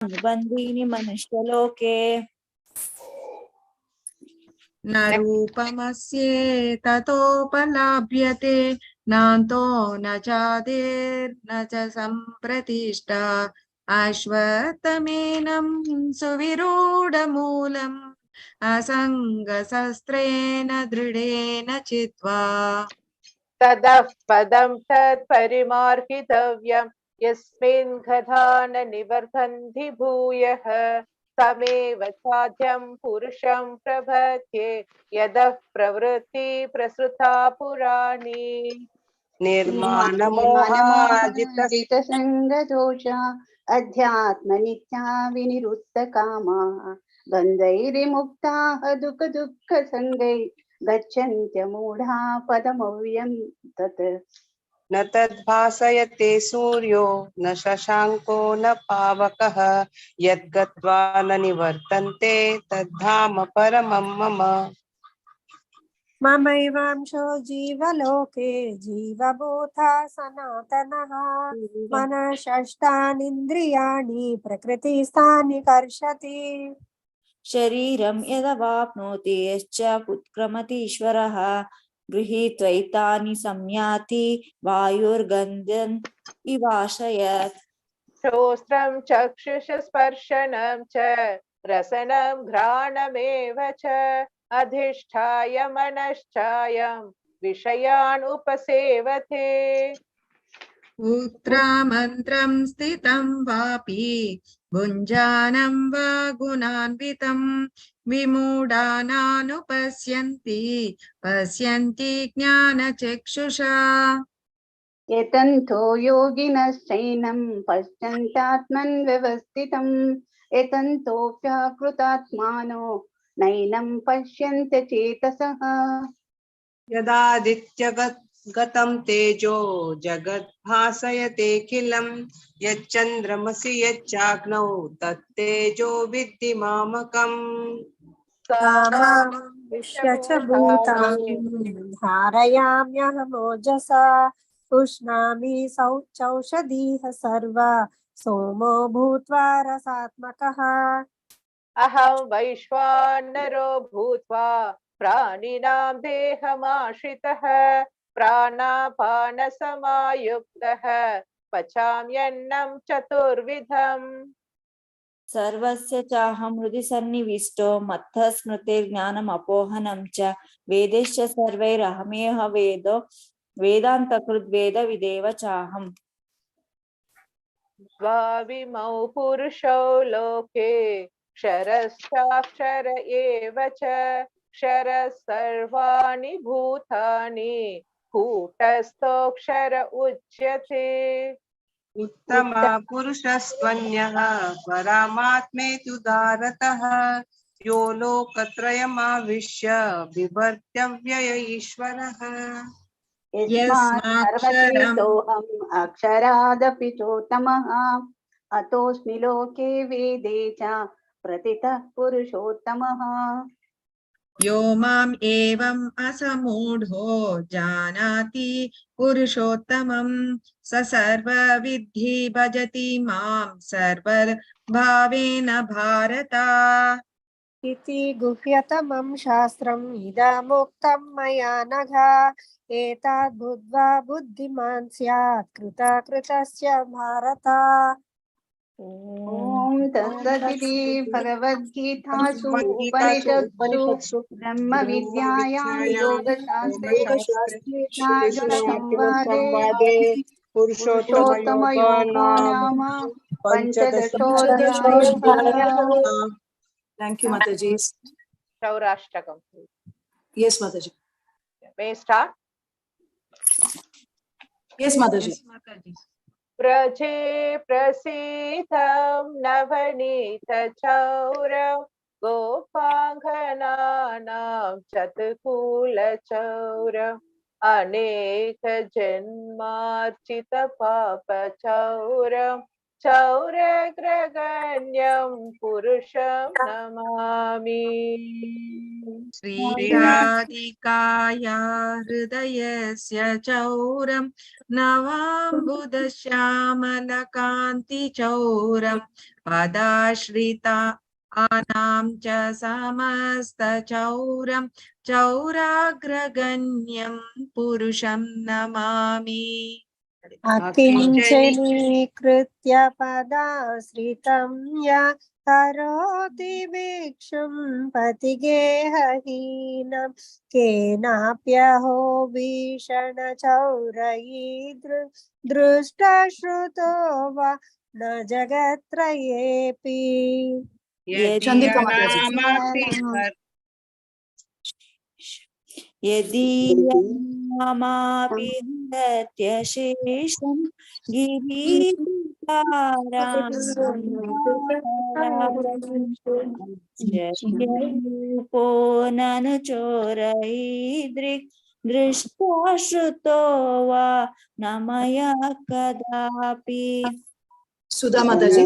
अनुबन्धीनि मनुष्यलोके न रूपमस्येततोपलाभ्यते नान्तो न चादिर्न च सम्प्रतिष्ठा अश्वत्थमेनं सुविरूढमूलम् असङ्गशस्त्रेण दृढेन चित्वा ततः पदं तत्परिमार्गितव्यं यस्मिन् गता न निवर्तन्ति भूयः तमेव साध्यं पुरुषं प्रपद्ये यतः प्रवृत्ति प्रसृता पुराणी निर्माणमोहाजितसङ्गदोष अध्यात्मनित्या विनिरुद्धकामाः द्वन्द्वैर्विमुक्ताः दुःखसङ्गै गच्छन्त्यमूढा पदमव्यं तत् न तद्भासयते सूर्यो न शशाङ्को न पावकः यद्गत्वा न निवर्तन्ते तद्धाम परमं मम ममैवांशो जीवलोके जीवभूता सनातनः मनःषष्ठानीन्द्रियाणि प्रकृतिस्थानि कर्षति शरीरं यदवाप्नोति यश्च उत्क्रमति ईश्वरः गृहीत्वैतानि संयाति वायुर्गन्धम् इवाशयत् श्रोत्रं चक्षुषस्पर्शनं च रसनं घ्राणमेव च अधिष्ठाय मनश्चायं विषयान् उपसेवते उत्तरामन्त्रं स्थितं वापि भुञ्जानं वा गुणान्वितं विमूढानानुपश्यन्ति पश्यन्ति ज्ञानचक्षुषा यतन्तो योगिनश्चैनं पश्यन्त्यात्मन् व्यवस्थितं यतन्तोऽप्यकृतात्मानो नैनं पश्यन्त चेतसः यदादित्यगतं तेजो जगद्भासयतेऽखिलं यच्चन्द्रमसि यच्चाग्नौ तत्तेजो विद्धि मामकम् तामां विश्य च भूतानि धारयाम्यहमोजसा उष्णामि चौषधीः सर्वा सोमो भूत्वा रसात्मकः अहं वैश्वानरो भूत्वा प्राणिनां देहमाश्रितः प्राणापानसमायुक्तः पचाम्यन्नं चतुर्विधम् सर्वस्य चाहं हृदि सन्निविष्टो मत्तः स्मृतिर्ज्ञानमपोहनं च वेदैश्च सर्वैरहमेह वेदान्तकृद्वेदविदेव चाहम् द्वाविमौ पुरुषौ लोके क्षरश्चाक्षर एव च क्षरः सर्वाणि भूतानि कूटस्थोऽक्षर उच्यते उत्तमः पुरुषस्त्वन्यः परामात्मेत्युदारतः यो लोकत्रयमाविश्य बिभर्त्यव्यय ईश्वरः यस्मात् सर्वतीतोऽहम् अक्षरादपि चोत्तमः अतोऽस्मि लोके वेदे च प्रतितः पुरुषोत्तमः यो माम् एवम् असमूढो जानाति पुरुषोत्तमं स सर्वविद्धि भजति मां सर्वभावेन भारत इति गुह्यतमं शास्त्रम् इदमुक्तं मया नघ एतद् बुद्ध्वा बुद्धिमान् स्यात् कृतस्य भारत ॐ तत्सदिति भगवद्गीतासु उपनिषत्सु ब्रह्मविद्यायां योगशास्त्रे संवादे पुरुषोत्तमयोगो नाम पंचदशोऽध्यायः। Thank you, Mataji. Shaurashtakam. Yes, Mataji. May I start? Yes, Mataji. प्रजे प्रसीतं नवनीतचौरं गोपाङ्गनानां चतुकूलचौरम् अनेकजन्मार्जितपापचौरं चौरग्रगण्यं पुरुषं नमामि। श्रीराधिकाया हृदयस्य चौरं नवाम्बुदश्यामलकान्तिचौरं पदाश्रितानां च समस्तचौरं चौराग्रगण्यं पुरुषं नमामि। अकिञ्चनीकृत्य पदाश्रितं या करोति भिक्षुं पतिगेहहीनं केनाप्यहो भीषणचौरयी दृष्टश्रुतो वा न जगत्त्रयेऽपि। Chandrika Mataji. यदीयमापि हृत्य शेषं गिरीरूपो ननुचोरैदृक् दृष्टा श्रुतो वा न मया कदापि। Sudha Mataji.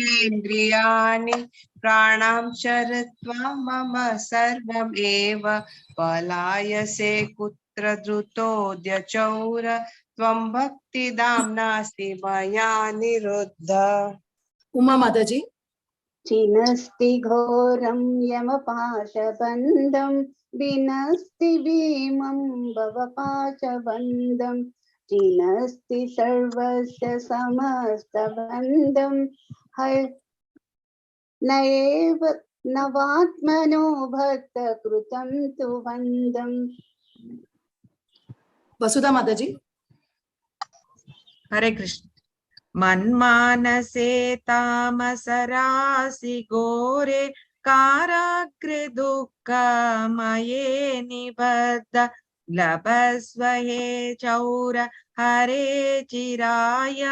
ततेन्द्रियाणि प्राणां चरत्वा मम सर्वमेव पलायसे कुत्र धृतोऽद्यचौर त्वं भक्तिदाम्नासि मया निरुद्ध। Uma Mataji. चिनस्ति घोरं यमपाशबन्धं विनस्ति भीमं भवपाशबन्धं चिनस्ति सर्वस्य समस्तबन्धं नैव नवात्मनो भक्तकृतं तु बन्धम्। Vasudha Mataji. हरे कृष्ण। मन्मानसे तामसरासि घोरे काराग्रे दुःखमये निबद्ध लभस्व हे चौर हरे चिराय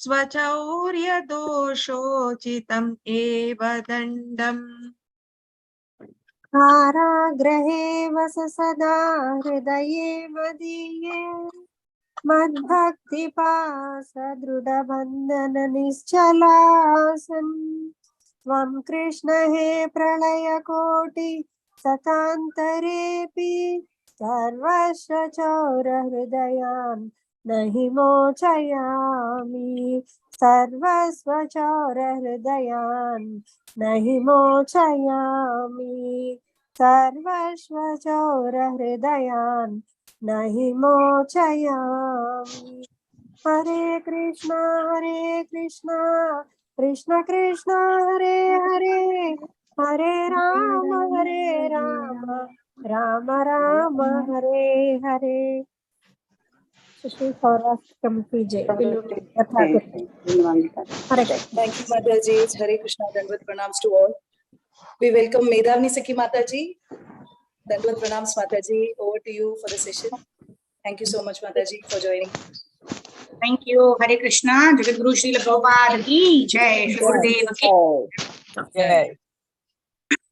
स्वचौर्य दोषोचितम् एव दण्डम्। कारागृहे वस सदा हृदये मदीये मद्भक्तिपास दृढबन्धन निश्चलासन् त्वं कृष्ण हे प्रलयकोटि सतान्तरेऽपि सर्वस्य चौरहृदयान् नहि मोचयामि सर्वस्व चौरहृदयान् नहि मोचयामि सर्वस्व चौरहृदयान् नहि मोचयामि। हरे कृष्ण कृष्ण कृष्ण हरे हरे हरे राम राम राम हरे हरे। श्री सौराष्ट्र की जय। कथा करते हरे Krishna. Thank you, Mataji. Hare Krishna. Dandvat pranams to all. We welcome Medhavni Sakhi Mataji. Dandvat pranams, Mataji. Over to you for the session. Thank you so much, Mataji, for joining. Thank you. Hare Krishna. Jagadguru Srila Prabhupada ki jai. Shri Gurudev ki jai.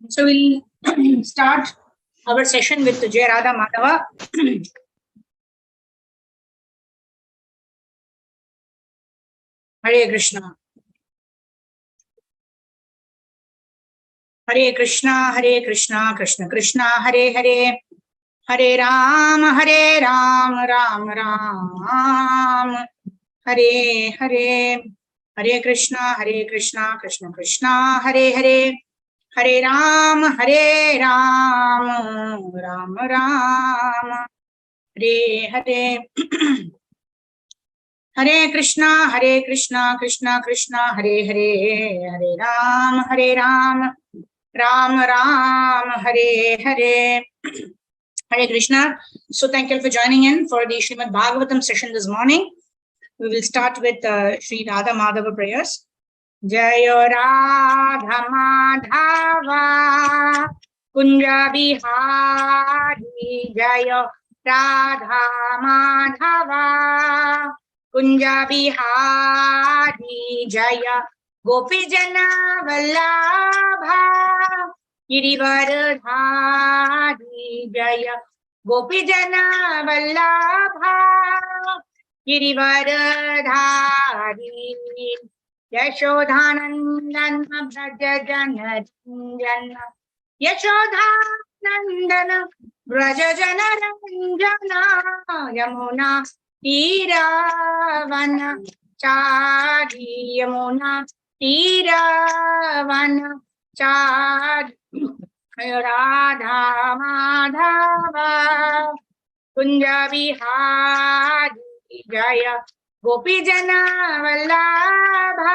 So we'll start our session with Jai Radha Madhava. Hare Krishna. Hare Krishna, Krishna Krishna, Hare Hare, Hare Ram, Ram Ram, Hare Hare, Hare Krishna, Krishna Krishna, Hare Hare, Hare Ram, Ram Ram, Hare Hare. Hare Krishna, Krishna Krishna, Hare Hare, Hare Ram, Ram Ram, Hare Hare. Hare Krishna. So thank you for joining in for the Srimad Bhagavatam session this morning. We will start with Sri Radha Madhava prayers. Jaya Radha Madhava Kunja Bihari, Jaya Radha Madhava Kunja Bihari, Jaya Gopi Jana Vallabha Girivardhari, Jaya Gopi Jana Vallabha Girivardhari यशोधानन्दन Vraj जनरञ्जन यशोधानन्दन Vraj जनरञ्जन Yamuna तीरावन चारी यमुना तीरावन चारी राधा माधव कुंज विहारी जय गोपी जन वल्लभा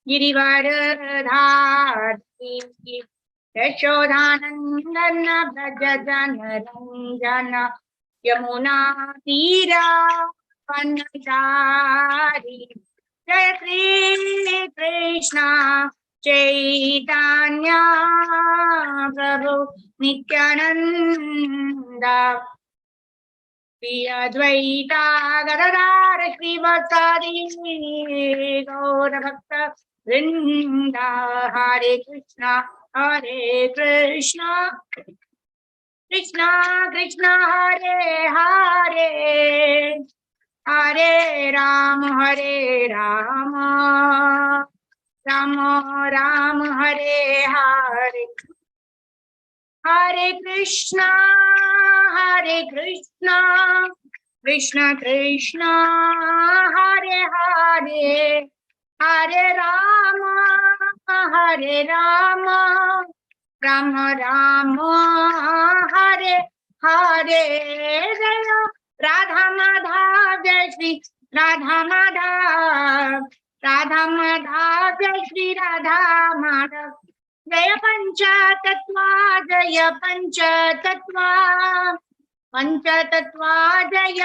गिरिवरधारी यशोदानंदन व्रज जनरंजन यमुना तीरा वनचारी जय श्री कृष्ण चैतन्य प्रभु नित्यानंद श्री अद्वैता गदाधर श्रीवासादि गौर भक्त वृंद हरे कृष्णा कृष्णा कृष्णा हरे हरे हरे राम राम राम हरे हरे हरे कृष्णा कृष्ण कृष्ण हरे हरे हरे राम राम राम हरे हरे जय राधा माधव जय श्री राधा माधव जय श्री राधा माधव जय पंचतत्वा जय पंचतत्वा जय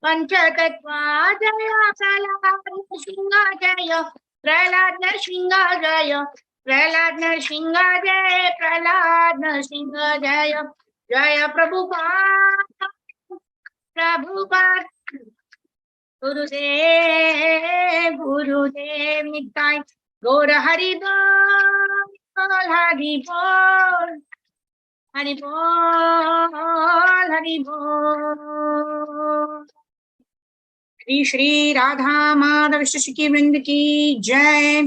पंचतत्वा जय प्रहलाद नृसिंह जय प्रहलाद नृसिंह जय जय प्रभुपाद गुरुदेव निताय गौर हरि बोल हरि बोल हरि बोल हरि बोल श्री श्री राधा माधव की वृंद की जय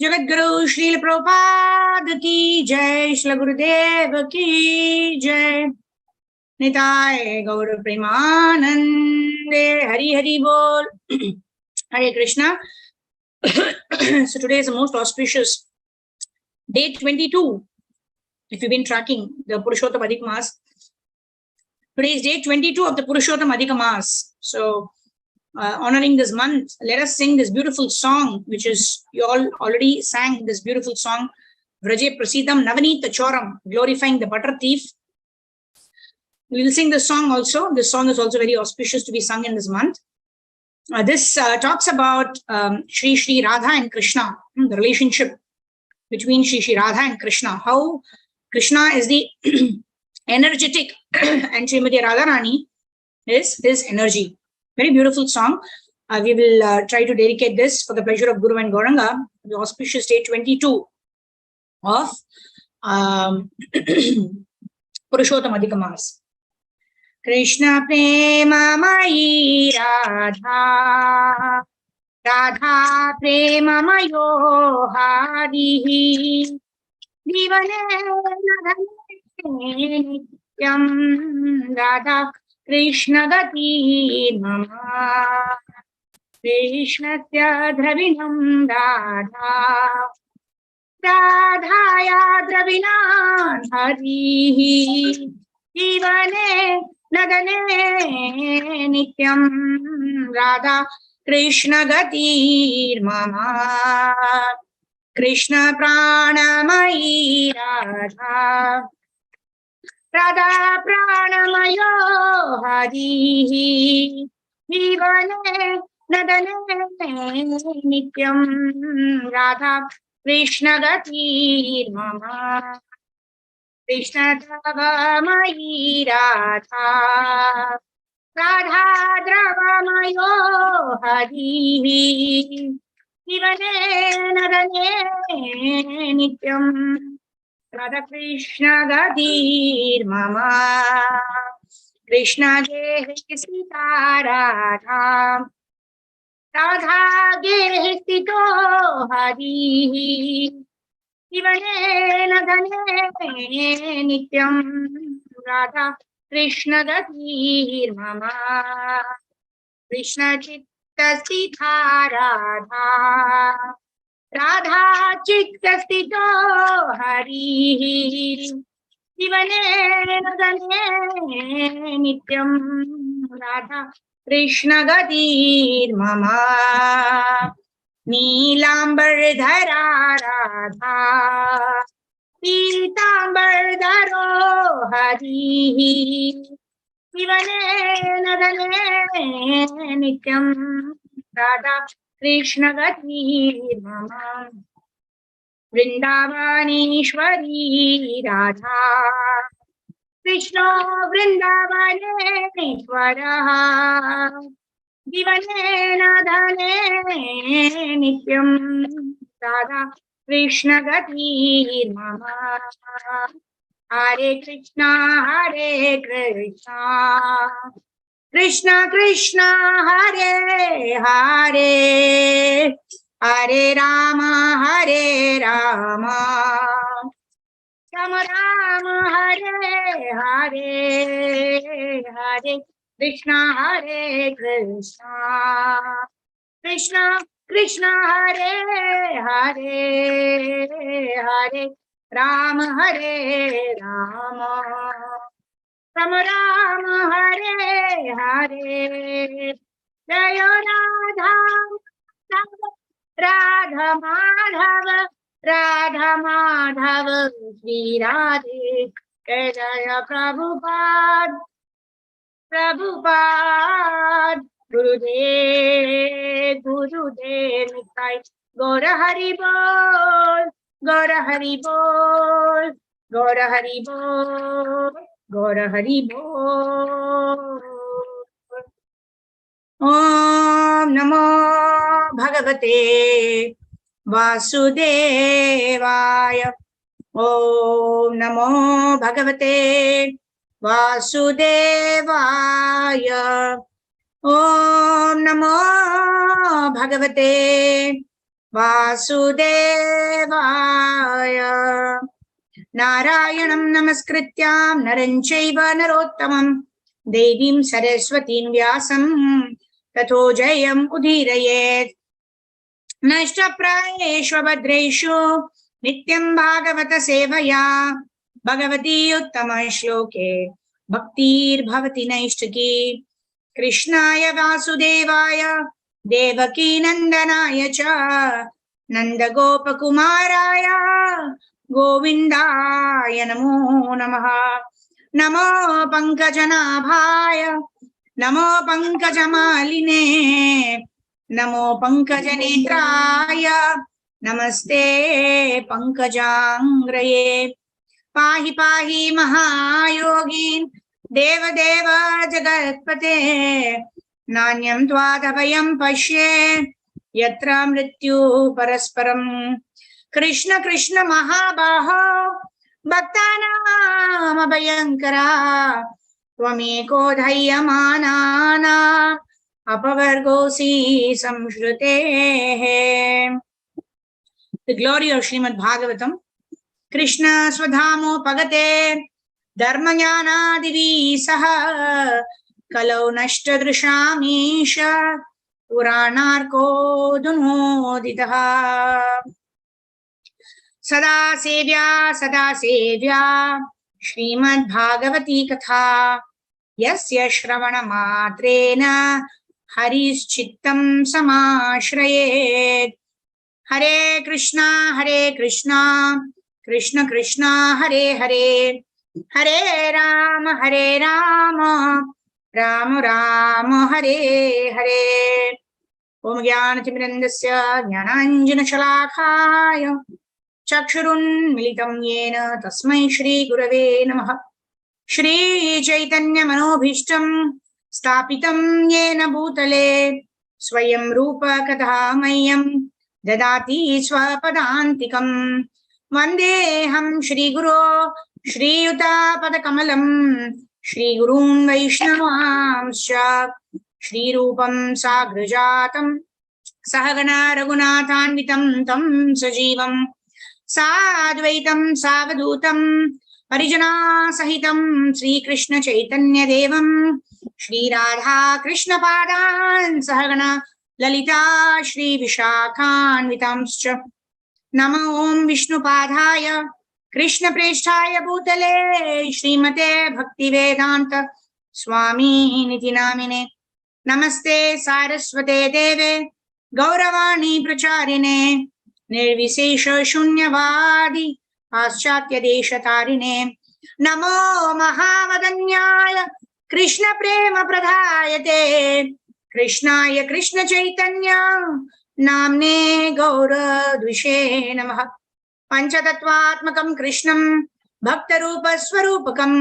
जगत गुरु श्रील प्रभुपाद की जय श्री गुरुदेव की जय निताय गौर प्रेमानंदे हरि हरि बोल Hare Krishna. So today is the most auspicious day 22. If you've been tracking the Purushottam Adhik Maas, today is day 22 of the Purushottam Adhik Maas. So honoring this month, let us sing this beautiful song, which is, you all already sang this beautiful song, Vraje Prasidam Navanita Choram, glorifying the butter thief. We will sing this song also. This song is also very auspicious to be sung in this month. This talks about Shri Radha and Krishna, the relationship between Shri Radha and Krishna, how Krishna is the energetic and Srimati Radharani is his energy. Very beautiful song. We will try to dedicate this for the pleasure of Guru and Gauranga, the auspicious day 22 of Purushottam Adhik Maas. Krishna premamayi Radha premamayo harihi divane nityam Radha Krishna gati mama Krishnasya dravinam Radhaya dravinan harihi divane nadane nityam Radha Krishna gatir mama Krishna pranamayi Radha pranamayo harihi divane nadane nityam Radha Krishna gatir mama Krishna dravamayi Radha dravamayo harihi divane nadane nityam Radha Krishna gadir mama Krishna गे सीता राधा राधा गे स्थितो हरि शिवनेन धने नित्यं राधा कृष्ण गतिर्मम कृष्ण चित्तस्थिता राधा राधा चित्तस्थितो हरिः शिवनेन धने नित्यं राधा कृष्ण गतिर्मम नीलांबरधरा राधा पीतांबरधरो हरिः शिवनेन धने नित्यं राधा कृष्ण गतिर्मम वृंदावनेश्वरी राधा कृष्णो वृंदावनेश्वरः जीवनेन धने नित्यं राधा कृष्ण गतिर्मम हरे कृष्णा कृष्ण कृष्ण हरे हरे हरे राम राम राम हरे हरे हरे कृष्णा हरे कृष्णा कृष्ण कृष्ण हरे हरे हरे राम राम हरे हरे जय राधा राधा माधव राधा माधव श्री राधे जय जय प्रभुपाद प्रभुपाद गुरुदेव गुरुदेव निताई गौर हरि बोल गौर हरि बोल गौर हरि बोल गौर हरि बोल। ओम नमो भगवते वासुदेवाय ओम नमो भगवते वासुदेवाय ओम नमो भगवते वासुदेवाय नारायणं नमस्कृत्यां नरं चैव नरोत्तमं देवीं सरस्वतीं व्यासं ततो जयम् उदीरयेत् नष्टप्रायेषु भद्रेषु नित्यं भागवत सेवया भगवती उत्तम श्लोके भक्तिर्भवति नैष्ठिकी कृष्णाय वासुदेवाय देवकी नंदनाय च नंदगोपकुमाराय गोविन्दाय नमो नमः नमो पंकजनाभाय नमो पंकजमालिने नमो पंकजनेत्राय नमस्ते पंकजांग्रये पाहि पाहि महायोगीन् देवदेव जगत्पते नान्यं त्वादभयं पश्ये यत्र मृत्यु परस्परं कृष्ण कृष्ण महाबाहो भक्तानामभयङ्करा त्वमेको धैर्यमानानाम् अपवर्गोऽसि संश्रुतेः। The glory of Srimad Bhagavatam. Krishna Swadhamo Pagate Dharmajnanaadivi Saha Kalau Nashta Drishamesha Puranarko Dunoditaha Sada Sevya Srimad Bhagavati Katha Yasya Shravana Matrena Haris Chittam Samashrayet Hare Krishna Krishna Krishna Hare Hare Hare Rama Rama Rama Hare Hare Om Jnanatimidandasya Jnananjana Shalakaya Chakshurun Militam Yena Tasmai Shri Gurave Namaha Shri Chaitanya Manobhishtam Stapitam Yena Bhutale Swayam Rupa Kadhamayam Dadati Swapadantikam Vandeham Shri Guru Shri Yuta Padakamalam श्रीगुरून् वैष्णवांश्च श्रीरूपं साग्रजातं सहगणा रघुनाथान्वितं तं सजीवं साद्वैतं सावधूतं परिजना सहितं श्रीकृष्ण चैतन्य देवं श्रीराधा कृष्ण पादान् सहगणा ललिता श्री विशाखान्वितांश्च नमो ओं विष्णुपादाय कृष्ण प्रेष्ठाय भूतले श्रीमते भक्तिवेदांत स्वामी निति नामिने नमस्ते सारस्वते देवे गौरवाणी प्रचारिणे निर्विशेष शून्यवादी पाश्चात्य देशतारिणे नमो महावदन्याय कृष्ण प्रेम प्रदायते कृष्णाय कृष्ण चैतन्य नाम्ने गौरद्विषे नमः पंचतत्वात्मकं कृष्णं भक्तरूपस्वरूपकं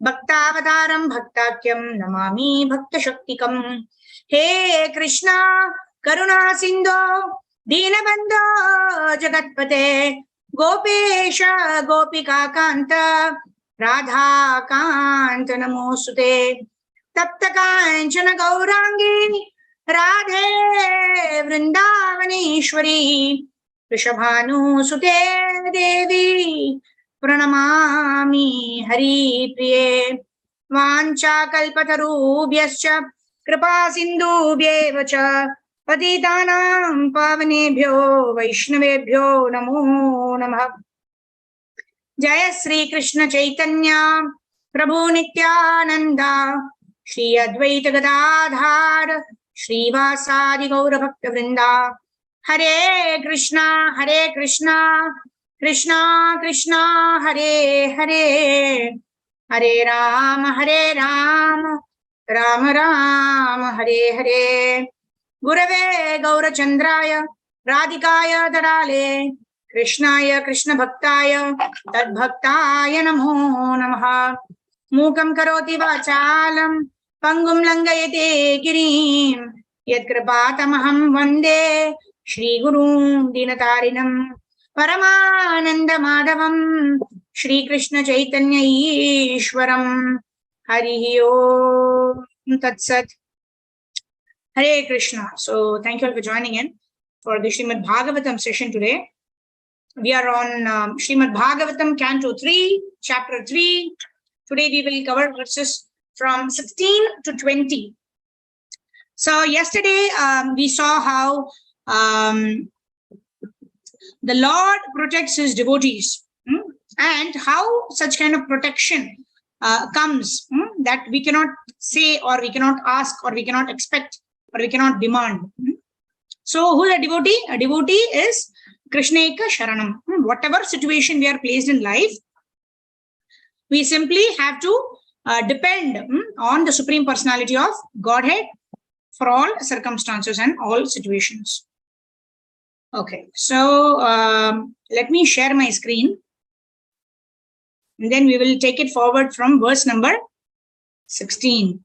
भक्तावतारं भक्ताख्यं नमामि भक्तशक्तिकं हे कृष्णा करुणा सिंधो दीनबंधो जगत्पते गोपेश गोपिका कांत राधा कांत नमोस्तुते तप्त कांचन गौरांगी राधे वृंदावनेश्वरी वृषभानुसुते देवी प्रणमामि हरिप्रिये वाञ्छाकल्पतरुभ्यश्च कृपा सिन्धुभ्येव च पतितानां पावनेभ्यो वैष्णवेभ्यो नमो नमः। जय श्री कृष्ण चैतन्य प्रभु नित्यानंद श्री अद्वैत गदाधार श्रीवासादि गौर भक्त वृंदा हरे कृष्णा कृष्णा कृष्णा हरे हरे हरे राम राम राम हरे हरे गुरवे गौरचंद्राय राधिकाय तदाले कृष्णाय कृष्ण भक्ताय तद्भक्ताय नमो नमः। मूकं करोति वाचालं पंगुं लंघयते गिरिं यत्कृपातमहं वन्दे श्रीगुरूं दीनतारिणं परमानन्दमाधवं श्रीकृष्ण चैतन्य ईश्वरं हरिः ओम तत्सत्। Hare Krishna. So thank you all for joining in for the Srimad Bhagavatam session today. We are on Srimad Bhagavatam Canto 3, Chapter 3. Today we will cover verses from 16 to 20. So yesterday we saw how the Lord protects his devotees and how such kind of protection comes that we cannot say or we cannot ask or we cannot expect or we cannot demand. So who is a devotee? A devotee is Krishneka Sharanam. Whatever situation we are placed in life, we simply have to depend on the Supreme Personality of Godhead for all circumstances and all situations. Okay, so let me share my screen and then we will take it forward from verse number 16.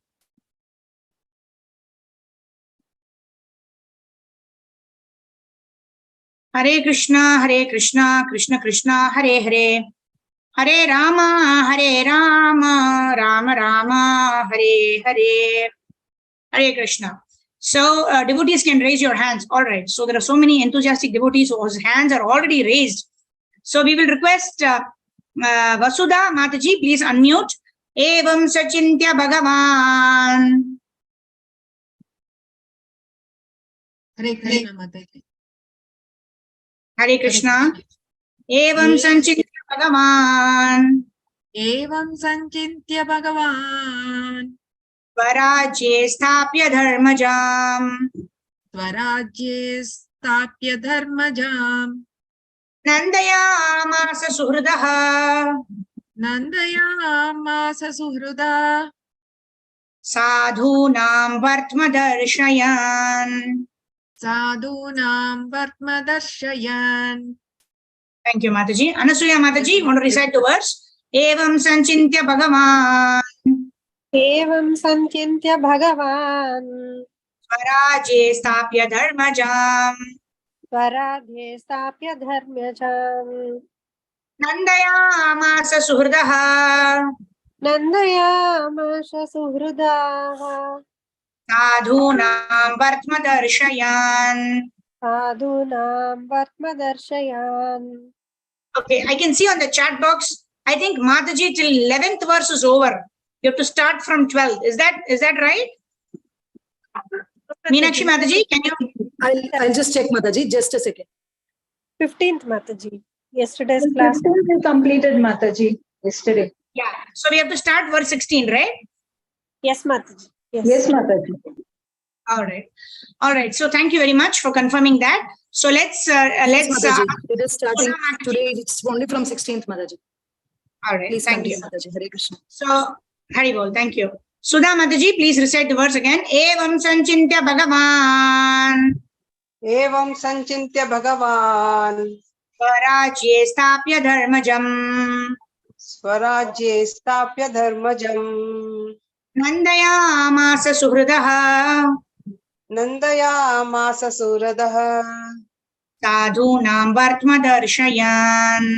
Hare Krishna, Krishna Krishna, Hare Hare, Hare Rama, Rama Rama, Hare Hare, Hare Krishna. So devotees can raise your hands. All right. So there are so many enthusiastic devotees whose hands are already raised. So we will request Vasudha Mataji, please unmute. Evam Sachintya Bhagavan. Hare Krishna Mataji. Hare Krishna. Evam Sanchintya Bhagavan. Evam Sanchintya Bhagavan. Swarajye Sthapya Dharmajam. Swarajye Sthapya Dharmajam. Nandayamasa Suhridaha. Nandayamasa Suhruda. Sadhunam Vartma Darshayan. Sadhunam Vartma Darshayan. Thank you, Mataji. Anasuya Mataji, you want to recite the verse? Evam Sanchintya Bhagavan. एवं संचिन्त्य भगवान् Swarajye Sthapya Dharmajam. स्वराध्ये स्थाप्य धर्म्यजाम् Nandayamasa Suhridaha. नन्दयामाश सुहृदाः साधूनां वर्त्म दर्शयान्. साधूनां वर्त्मदर्शयान्. Okay, I can see on the chat box, I think Mataji till 11th verse is over. You have to start from 12th. Is that right? Meenakshi Mataji, can you? I'll just check, Mataji. Just a second. 15th Mataji. Yesterday's class. We completed, Mataji, yesterday. Yeah. So we have to start verse 16, right? Yes, Mataji. Yes, Mataji. All right. All right. So thank you very much for confirming that. So let's Mataji. It is starting Sudha Mataji. today. It's only from 16th, Mataji. All right. Please Thank continue, you. Mataji. Hare Krishna. So Hari Bol, thank you. Sudha Mataji, please recite the verse again. Evam sanchintya bhagavan एवं संचिन्त्य भगवान् स्वराज्ये स्थाप्य धर्मजम् स्वराज्ये स्थाप्य धर्मजम् नन्दयामास सुहृदः नन्दयामास सुहृदः साधूनां वर्त्म दर्शयान्.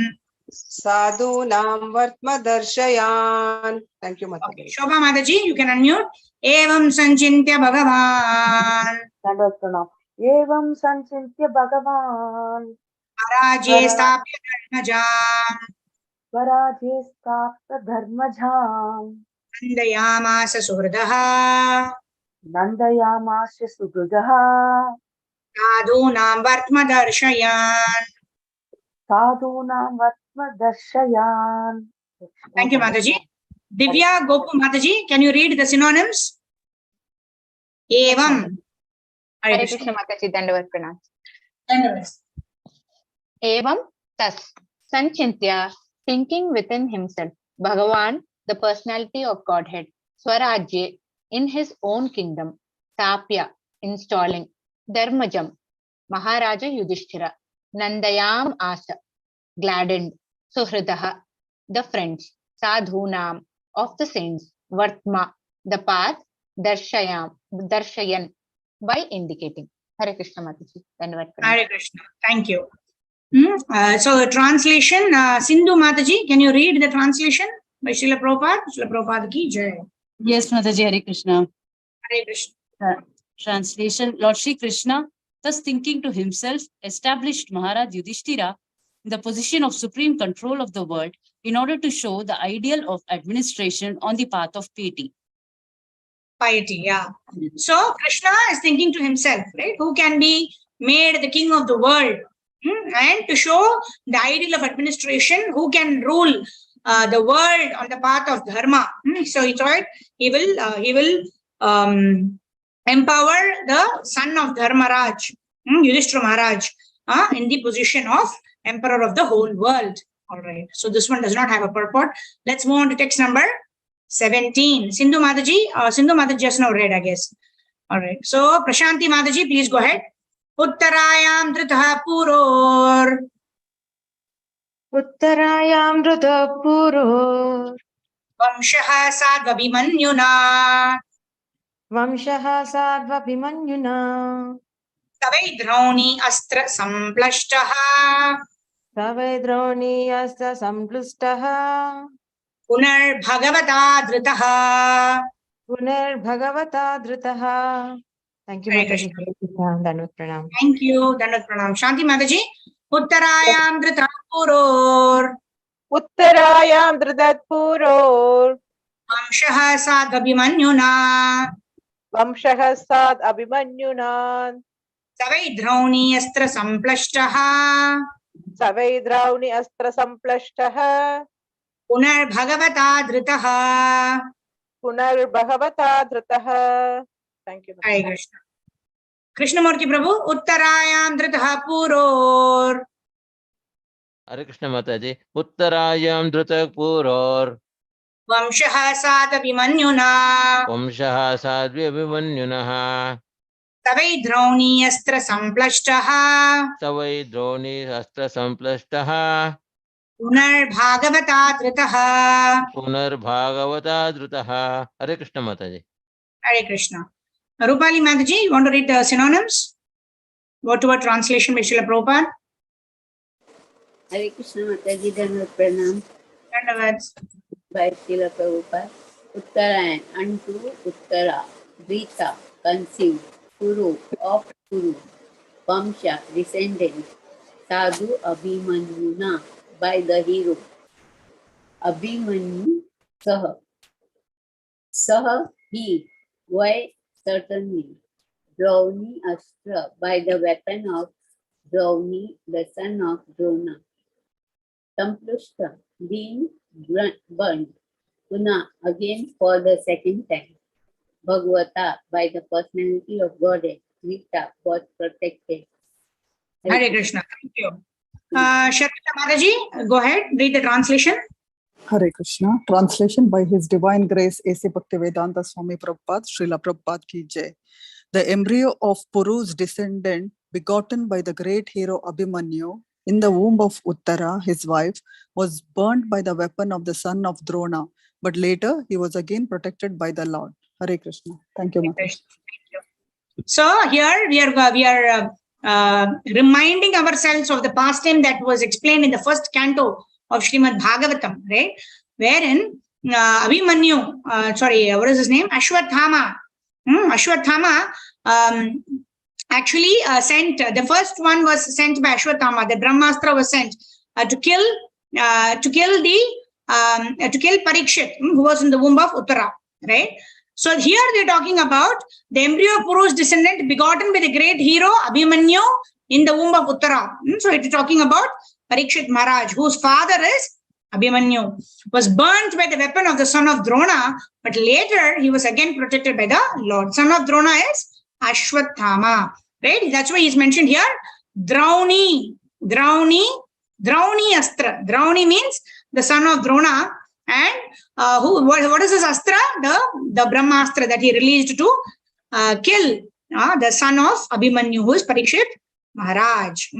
साधूनां वर्त्म दर्शयान्. Thank you, Mataji. Okay, Shobha Mataji, you can unmute. Evam sanchintya bhagavan एवं संचिन्त्य भगवान् स्वराज्ये स्थाप्य धर्मजाम् स्वराज्ये स्थाप्य धर्मजाम् नन्दयामास सुहृदः नन्दयामास सुहृदः साधूनां वर्त्म दर्शयान्. साधूनां वर्त्म दर्शयान्. Thank you, Mataji. Divya Gopu Mataji, can you read the synonyms? Evam. Hare Krishna Mataji, Dandavat Pranam. Dandavat. Evam, thus, Sanchintya, thinking within himself, Bhagavan, the personality of Godhead, Swarajye, in his own kingdom, Tapya, installing, Dharmajam, Maharaja Yudhishthira, Nandayam Asa, gladdened, Suhridaha, the friends, Sadhunam, of the saints, Vartma, the path, Darshayan, by indicating. Hare Krishna Mataji. Hare Krishna. Thank you. So translation, Sindhu Mataji, can you read the translation by Srila Prabhupada? Srila Prabhupada ki jai. Yes, Mataji, Hare Krishna. Hare Krishna. Translation, Lord Shri Krishna, thus thinking to himself, established Maharaj Yudhishthira in the position of supreme control of the world in order to show the ideal of administration on the path of piety. Piety, yeah. So Krishna is thinking to himself, right? Who can be made the king of the world? And to show the ideal of administration, who can rule the world on the path of dharma. So he thought he will empower the son of Dharmaraj, Yudhishthira Maharaj, in the position of emperor of the whole world. All right. So this one does not have a purport. Let's move on to text number 17. Sindhu Mataji just now read, I guess. All right. So Prashanti Mataji, please go ahead. Uttarayam Dhrita Puror. उत्तरायां धृतपुरो Vamshaha Sadvabhimanyuna. वंशः सार्वभिमन्युना Tavaidrauni Astra Samplashtah. सवैद्रोणीयस्य संप्लुष्टः Punar Bhagavata Dhritaha. पुनर्भगवता धृतः. Thank you, Hare Mataji. Dandavat Pranam. Thank you. Dandavat Pranam. Shanti Mataji. Uttarayam Dhrita Puror. उत्तरायां धृतपुरो Vamshaha Sadvabhimanyuna. वंशः साद् अभिमन्युना Tavaidrauni Astra Samplashtah. सवैद्रावणि अस्त्र संप्लष्टः Punar Bhagavata Dhritaha. पुनर्भगवता धृतः. Thank you. Hare Krishna. Krishnamurti Prabhu. Uttarayam Dhrita Puror. Hare Krishna Mataji. Uttarayam Dhrita Puror. Vamshaha Sadvabhimanyuna. Vamshaha Sadvabhimanyunaha. Tavaidrauni Astra Samplashtah. Savai Droni Astra Samplashtah. Punar Bhagavata Dhritaha. Punar Bhagavata Dhritaha. Hare Krishna Mataji. Hare Krishna. Rupali Mataji, you want to read the synonyms? Word to word translation by Srila Prabhupada. Hare Krishna Mataji, Dandavat Pranam. Dandavats. By Srila Prabhupada. Uttarayan, unto Uttara, Rita, conceived, Kuru, of Kuru, Vamsha, descendant, Sadhu Abhimanyuna, by the hero. Abhimanyu, Saha. Saha, he, why, certainly. Drauni Astra, by the weapon of Drauni, the son of Drona. Samplushta, being burnt. Puna, again for the second time. Bhagavata, by the personality of Godhead. Vita, was protected. Hare Krishna. Thank you. Sharita Mataji, go ahead, read the translation. Hare Krishna. Translation by His Divine Grace A.C. Bhaktivedanta Swami Prabhupada, Srila Prabhupada Ki Jai. The embryo of Puru's descendant, begotten by the great hero Abhimanyu, in the womb of Uttara, his wife, was burnt by the weapon of the son of Drona, but later he was again protected by the Lord. Hare Krishna. Thank you, Mataji. So here we are reminding ourselves of the pastime that was explained in the first canto of Srimad Bhagavatam, right? Wherein Abhimanyu, what is his name? Ashwathama. Ashwathama actually sent, the first one was sent by Ashwathama. The Brahmastra was sent to kill Parikshit, who was in the womb of Uttara, right? So here they're talking about the embryo of Puru's descendant begotten by the great hero Abhimanyu in the womb of Uttara. So it is talking about Parikshit Maharaj, whose father is Abhimanyu, was burnt by the weapon of the son of Drona, but later he was again protected by the Lord. Son of Drona is Ashwathama, right? That's why he's mentioned here. Drauni Astra. Drauni means the son of Drona. And what is this Astra? The Brahmastra that he released to kill the son of Abhimanyu, who is Parikshit Maharaj.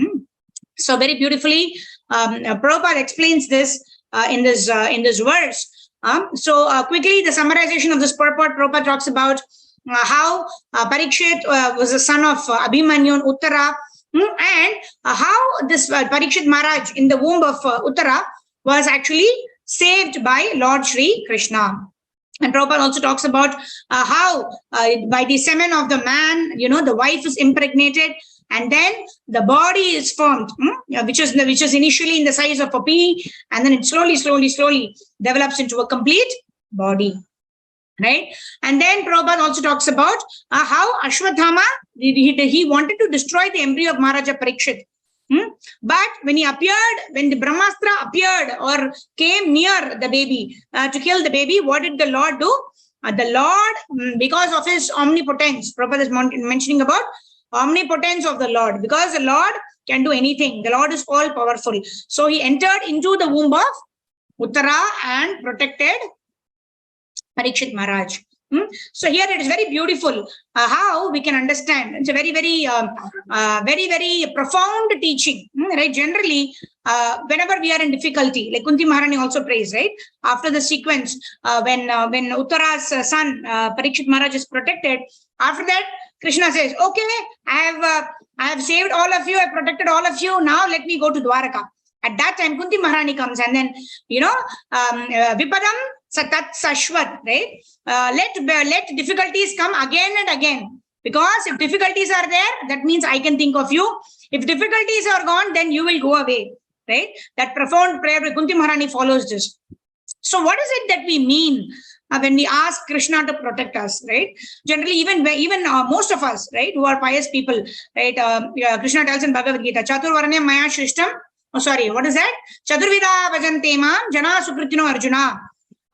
So very beautifully, Prabhupada explains this in this verse. So quickly, the summarization of this purport, Prabhupada talks about how Parikshit was the son of Abhimanyu and Uttara, and how this Parikshit Maharaj in the womb of Uttara was actually saved by Lord Shri Krishna. And Prabhupada also talks about how by the semen of the man, the wife is impregnated, and then the body is formed, which is initially in the size of a pea, and then it slowly develops into a complete body, right? And then Prabhupada also talks about how Ashwathama, he wanted to destroy the embryo of Maharaja Parikshit. But when the Brahmastra appeared or came near the baby to kill the baby, what did the Lord do? The Lord, because of his omnipotence, Prabhupada is mentioning about omnipotence of the Lord, because the Lord can do anything. The Lord is all powerful. So he entered into the womb of Uttara and protected Parikshit Maharaj. So here it is very beautiful how we can understand. It's a very, very profound teaching, right? Generally, whenever we are in difficulty, like Kunti Maharani also prays, right? After the sequence, when Uttara's son Parikshit Maharaj is protected, after that Krishna says, "Okay, I have saved all of you, I protected all of you. Now let me go to Dwaraka." At that time, Kunti Maharani comes, and then Vipadam Satat Sashwat, right? Let difficulties come again and again. Because if difficulties are there, that means I can think of you. If difficulties are gone, then you will go away, right? That profound prayer with Kunti Maharani follows this. So what is it that we mean when we ask Krishna to protect us, right? Generally, even most of us, right, who are pious people, right? Krishna tells in Bhagavad Gita, Chaturvaranyam Maya Shrishtam. Oh, sorry, what is that? Chaturvida Bhajante Mam Jana Sukritino Arjuna.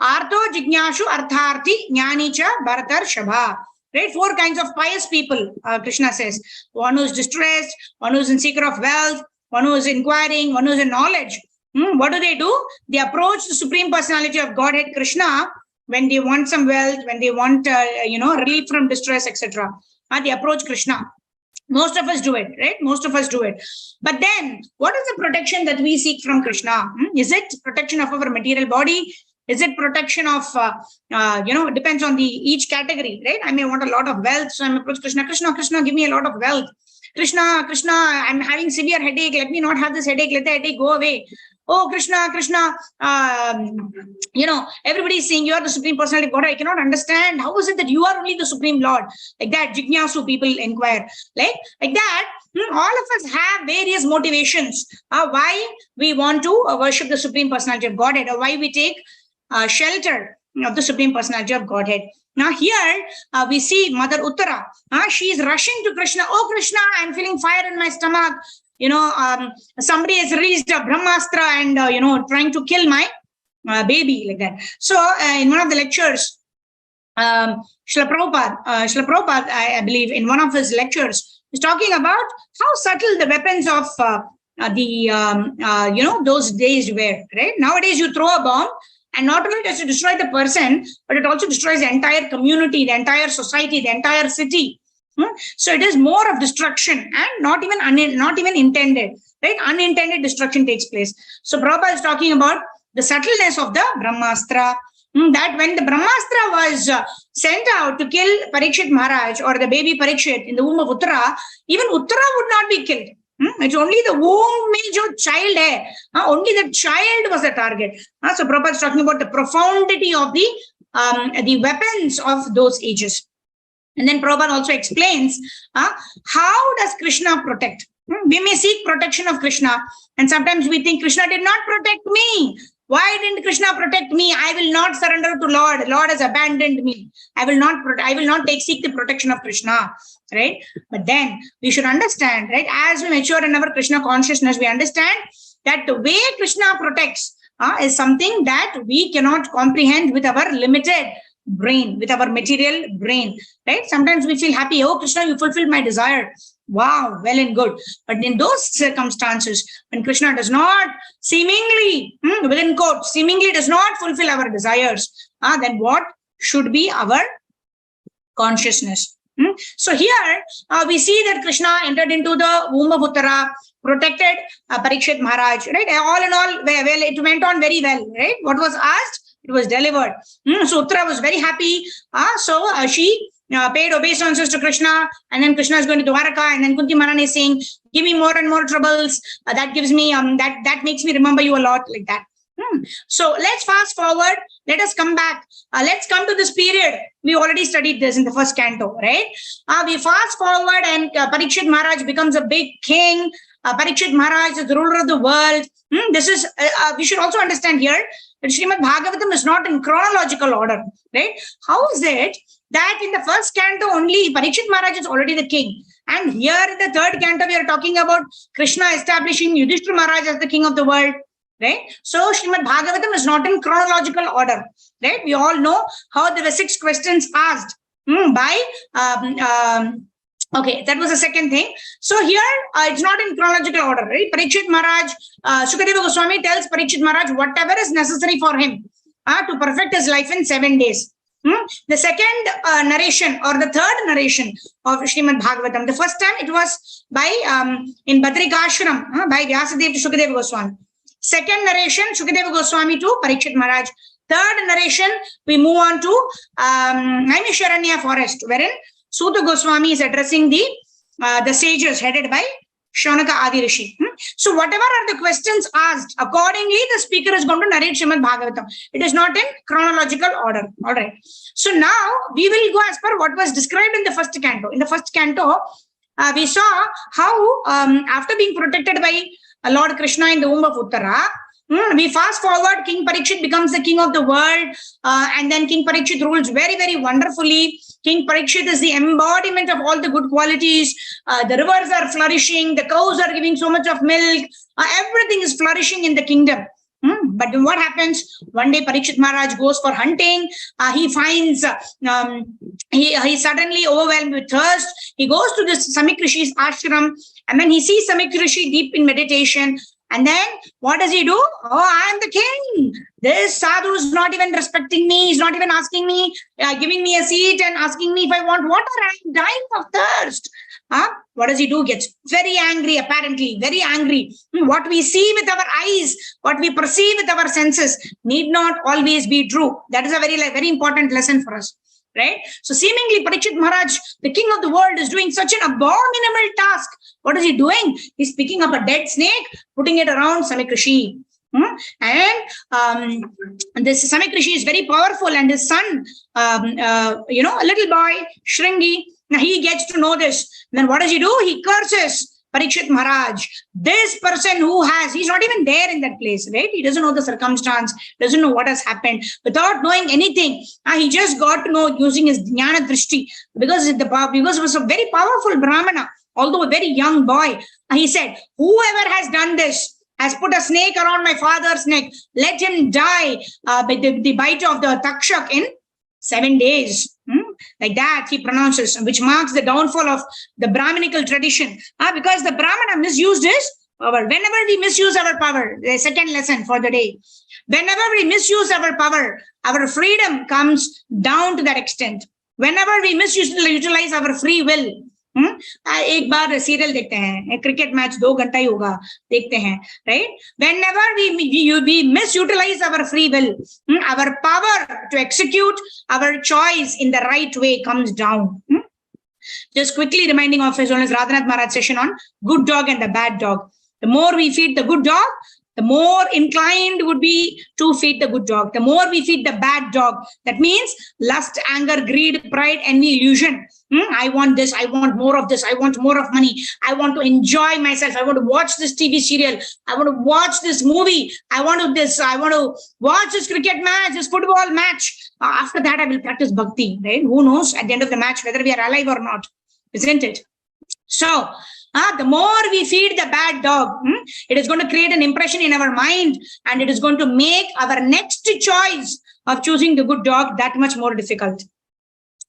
Artho Jignashu Artharthi Jnanicha Bharatar Shabha. Right? 4 kinds of pious people, Krishna says. One who is distressed, one who is in seeker of wealth, one who is inquiring, one who is in knowledge. What do? They approach the Supreme Personality of Godhead Krishna when they want some wealth, when they want relief from distress, etc. They approach Krishna. Most of us do it, right? Most of us do it. But then, what is the protection that we seek from Krishna? Is it protection of our material body? Is it protection of, it depends on each category, right? I may want a lot of wealth, so I may approach Krishna. Krishna, give me a lot of wealth. Krishna, I'm having severe headache. Let me not have this headache. Let the headache go away. oh, Krishna, Krishna, everybody is saying you are the Supreme Personality of God. I cannot understand. How is it that you are only the Supreme Lord? Like that, Jignasu people inquire. Like that, all of us have various motivations why we want to worship the Supreme Personality of Godhead, or why we take shelter of the Supreme Personality of Godhead. Now here we see Mother Uttara. She is rushing to Krishna. Oh, Krishna, I'm feeling fire in my stomach. Somebody has released a Brahmastra and, trying to kill my baby, like that. So in one of the lectures, Srila Prabhupada, I believe, in one of his lectures, is talking about how subtle the weapons of those days were, right? Nowadays, you throw a bomb, and not only does it destroy the person, but it also destroys the entire community, the entire society, the entire city. So it is more of destruction, and not even intended, right? Unintended destruction takes place. So Prabhupada is talking about the subtleness of the Brahmastra, that when the Brahmastra was sent out to kill Parikshit Maharaj, or the baby Parikshit in the womb of Uttara, even Uttara would not be killed. It's only the womb mein jo child hai, only the child was the target. So Prabhupada is talking about the profundity of the weapons of those ages. And then Prabhupada also explains how does Krishna protect. We may seek protection of Krishna, and sometimes we think Krishna did not protect me. Why didn't Krishna protect me? I will not surrender to Lord. Lord has abandoned me. I will not seek the protection of Krishna, right? But then we should understand, right? As we mature in our Krishna consciousness, we understand that the way Krishna protects is something that we cannot comprehend with our limited brain, with our material brain, right? Sometimes we feel happy. Oh, Krishna, you fulfilled my desire. Wow, well and good. But in those circumstances, when Krishna does not seemingly, within quotes, seemingly does not fulfill our desires, then what should be our consciousness? So here we see that Krishna entered into the womb of Uttara, protected Parikshit Maharaj, right? All in all, well, it went on very well, right? What was asked, it was delivered. So Uttara was very happy. So she paid obeisances to Krishna, and then Krishna is going to Dwaraka, and then Kunti Maharani is saying, give me more and more troubles. That gives me, that makes me remember you a lot, like that. So let's fast forward. Let us come back. Let's come to this period. We already studied this in the first canto, right? We fast forward, and Parikshit Maharaj becomes a big king. Parikshit Maharaj is the ruler of the world. This is, we should also understand here that Srimad Bhagavatam is not in chronological order, right? How is it that in the first canto only Parikshit Maharaj is already the king, and here in the third canto we are talking about Krishna establishing Yudhishthira Maharaj as the king of the world, right? So Srimad Bhagavatam is not in chronological order, right? We all know how there were 6 questions asked by okay, that was the second thing. So here it's not in chronological order, right? Parikshit Maharaj, Sukadeva Goswami tells Parikshit Maharaj whatever is necessary for him to perfect his life in 7 days. The second narration, or the third narration of Srimad Bhagavatam, the first time it was by in Badrikashram by Vyasadeva to Sukadeva Goswami. Second narration, Sukadeva Goswami to Parikshit Maharaj. Third narration, we move on to Naimisharanya forest, wherein Suta Goswami is addressing the sages headed by Shaunaka Adi Rishi. So whatever are the questions asked, accordingly the speaker is going to narrate Srimad Bhagavatam. It is not in chronological order. All right. So now we will go as per what was described in the first canto. In the first canto, we saw how after being protected by Lord Krishna in the womb of Uttara, we fast forward, King Parikshit becomes the king of the world, and then King Parikshit rules very, very wonderfully. King Parikshit is the embodiment of all the good qualities. The rivers are flourishing, the cows are giving so much of milk, everything is flourishing in the kingdom. But then what happens? One day Parikshit Maharaj goes for hunting. He finds, he suddenly overwhelmed with thirst. He goes to this Samik Rishi's ashram, and then he sees Samik Rishi deep in meditation. And then what does he do? Oh, I am the king. This sadhu is not even respecting me. He's not even asking me, giving me a seat and asking me if I want water. I'm dying of thirst. What does he do? Gets very angry, apparently, very angry. What we see with our eyes, what we perceive with our senses need not always be true. That is a very important lesson for us. Right? So seemingly Parikshit Maharaj, the king of the world, is doing such an abominable task. What is he doing? He's picking up a dead snake, putting it around Samik Rishi. And this Samik Rishi is very powerful, and his son, a little boy, Shringi, now he gets to know this. Then what does he do? He curses Parikshit Maharaj. This person he's not even there in that place, right? He doesn't know the circumstance, doesn't know what has happened. Without knowing anything, he just got to know using his Jnana Drishti, because it was a very powerful Brahmana, although a very young boy. He said, whoever has done this, has put a snake around my father's neck, let him die by the bite of the takshak in 7 days. Like that he pronounces, which marks the downfall of the Brahminical tradition. Because the Brahmana misused his power. Whenever we misuse our power, the second lesson for the day, whenever we misuse our power, our freedom comes down to that extent. Whenever we utilize our free will, एक बार serial देखते हैं, cricket match 2 घंटा ही होगा, देखते हैं, right? Whenever we misutilize our free will, our power to execute our choice in the right way comes down. Just quickly reminding of His Holiness Radhanath Maharaj session on good dog and the bad dog. The more we feed the good dog, the more inclined would be to feed the good dog. The more we feed the bad dog, that means lust, anger, greed, pride, envy, illusion. I want this, I want more of this, I want more of money, I want to enjoy myself, I want to watch this TV serial, I want to watch this movie, I want to watch this cricket match, this football match. After that, I will practice bhakti, right? Who knows at the end of the match whether we are alive or not, isn't it? So, the more we feed the bad dog, it is going to create an impression in our mind, and it is going to make our next choice of choosing the good dog that much more difficult.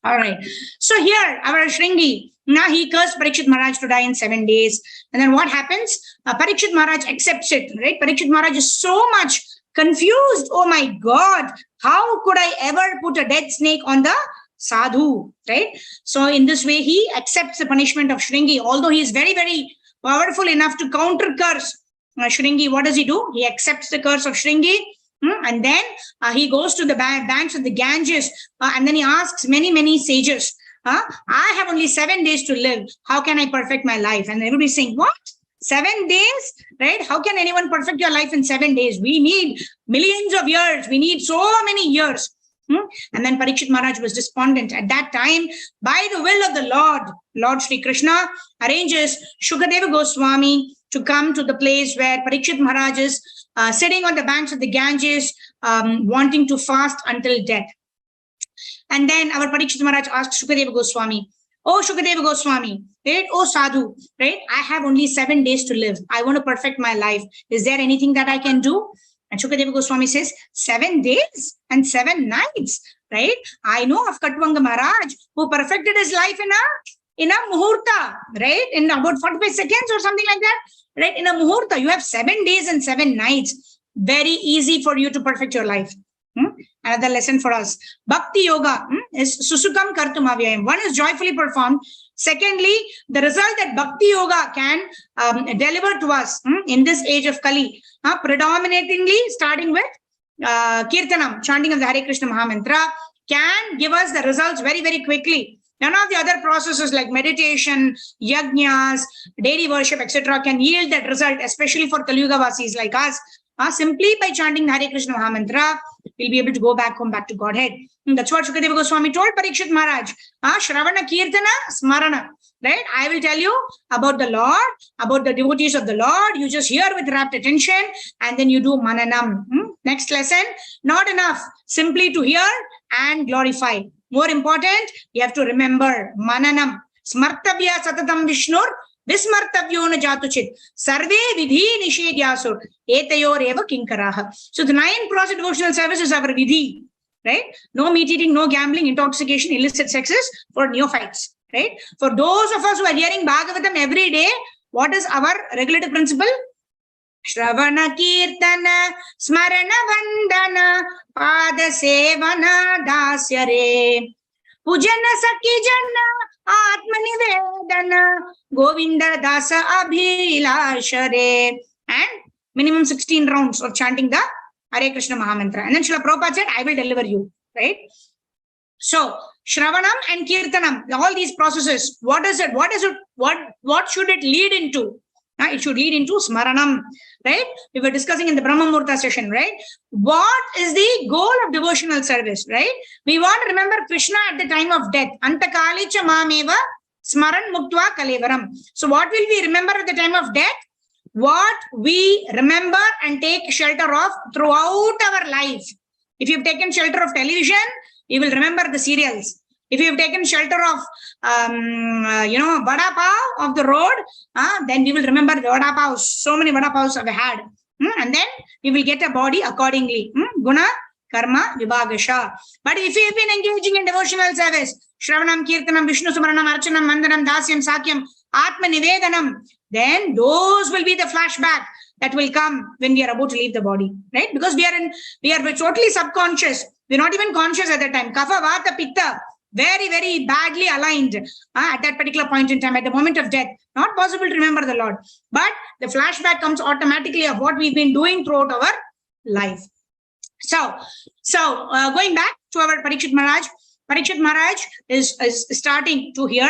All right. So here, our Shringi, now he cursed Parikshit Maharaj to die in 7 days. And then what happens? Parikshit Maharaj accepts it, right? Parikshit Maharaj is so much confused. Oh my God, how could I ever put a dead snake on the sadhu, right? So in this way, he accepts the punishment of Shringi, although he is very, very powerful enough to counter curse Shringi. What does he do? He accepts the curse of Shringi. And then he goes to the banks of the Ganges, and then he asks many sages, I have only 7 days to live. How can I perfect my life? And everybody's saying, what? 7 days, right? How can anyone perfect your life in 7 days? We need millions of years. We need so many years. And then Parikshit Maharaj was despondent. At that time, by the will of the Lord Shri Krishna arranges Shukadeva Goswami to come to the place where Parikshit Maharaj is sitting on the banks of the Ganges, wanting to fast until death. And then our Parikshit Maharaj asked Shukadeva Goswami, oh, Shukadeva Goswami, right? Oh, Sadhu, right? I have only 7 days to live. I want to perfect my life. Is there anything that I can do? And Shukadeva Goswami says, 7 days and 7 nights, right? I know of Katvanga Maharaj who perfected his life in a muhurta, right? In about 45 seconds or something like that, right? In a muhurta, you have 7 days and 7 nights. Very easy for you to perfect your life. Another lesson for us. Bhakti yoga is susukam kartum avyayam. One is joyfully performed. Secondly, the result that Bhakti yoga can deliver to us in this age of Kali, predominantly starting with Kirtanam, chanting of the Hare Krishna Mahamantra, can give us the results very, very quickly. None of the other processes like meditation, yajnas, daily worship, etc. can yield that result, especially for Kali Yuga Vasis like us. Simply by chanting the Hare Krishna Mahamantra, we'll be able to go back home, back to Godhead. And that's what Shukadeva Goswami told Parikshit Maharaj. Shravana Kirtana Smarana. Right? I will tell you about the Lord, about the devotees of the Lord. You just hear with rapt attention and then you do mananam. Next lesson, not enough simply to hear and glorify. More important, you have to remember mananam. Smartavya satatam vishnur. Vismartavyo na jatuchit. Sarve vidhi nishedhyasur. Etayor eva kinkaraha. So the 9 process devotional service is our vidhi. Right? No meat eating, no gambling, intoxication, illicit sexes for neophytes. Right? For those of us who are hearing Bhagavatam every day, what is our regulative principle? Shravana Kirtana Smarana Vandana Pada Sevana Dasyare Pujana Sakijana Atmanivedana Govinda Dasa Abhilashare. And minimum 16 rounds of chanting the Hare Krishna Mahamantra. And then Srila Prabhupada said, I will deliver you. Right? So, Shravanam and Kirtanam, all these processes, what is it? What should it lead into? It should lead into Smaranam. right? We were discussing in the Brahma Murta session, right? What is the goal of devotional service, right? We want to remember Krishna at the time of death. Antakalicha mameva smaran muktva kalevaram. So what will we remember at the time of death? What we remember and take shelter of throughout our life. If you've taken shelter of television, you will remember the serials. If you've taken shelter of, vada pav of the road, then we will remember the vada pavs. So many vada pavs have had. And then we will get a body accordingly. Guna, karma, vibhagasha. But if you've been engaging in devotional service, Shravanam, Kirtanam, Vishnu Smaranam, Archanam, Mandanam, Dasyam, Sakyam, Atma Nivedanam, then those will be the flashback that will come when we are about to leave the body, right? Because we are totally subconscious. We're not even conscious at that time. Kapha, Vata, Pitta, very, very badly aligned at that particular point in time, at the moment of death. Not possible to remember the Lord. But the flashback comes automatically of what we've been doing throughout our life. So going back to our Parikshit Maharaj. Parikshit Maharaj is starting to hear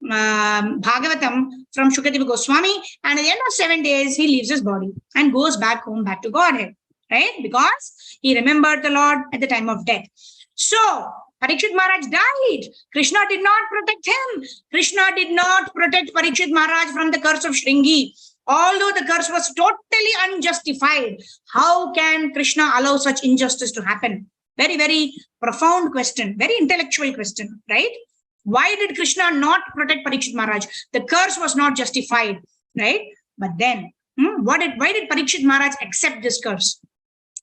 Bhagavatam from Shukadeva Goswami, and at the end of 7 days, he leaves his body and goes back home, back to Godhead, right? Because he remembered the Lord at the time of death. So, Parikshit Maharaj died. Krishna did not protect him. Krishna did not protect Parikshit Maharaj from the curse of Shringi. Although the curse was totally unjustified, how can Krishna allow such injustice to happen? Very, very profound question, very intellectual question, right? Why did Krishna not protect Parikshit Maharaj? The curse was not justified, right? But then, why did Parikshit Maharaj accept this curse?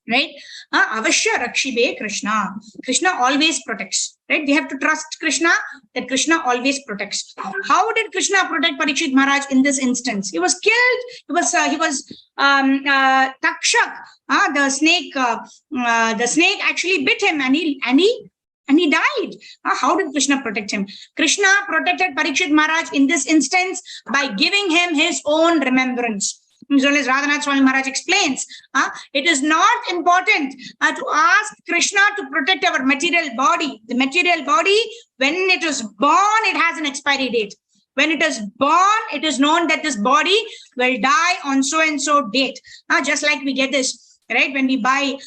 Right? Avashya Rakshibe Krishna. Krishna always protects, right? We have to trust Krishna, that Krishna always protects. How did Krishna protect Parikshit Maharaj in this instance? He was killed. He was Takshak. The snake actually bit him, and he died. How did Krishna protect him? Krishna protected Parikshit Maharaj in this instance by giving him his own remembrance. As well as Radhanath Swami Maharaj explains, it is not important to ask Krishna to protect our material body. The material body, when it is born, it has an expiry date. When it is born, it is known that this body will die on so and so date. Just like we get this, right? When we buy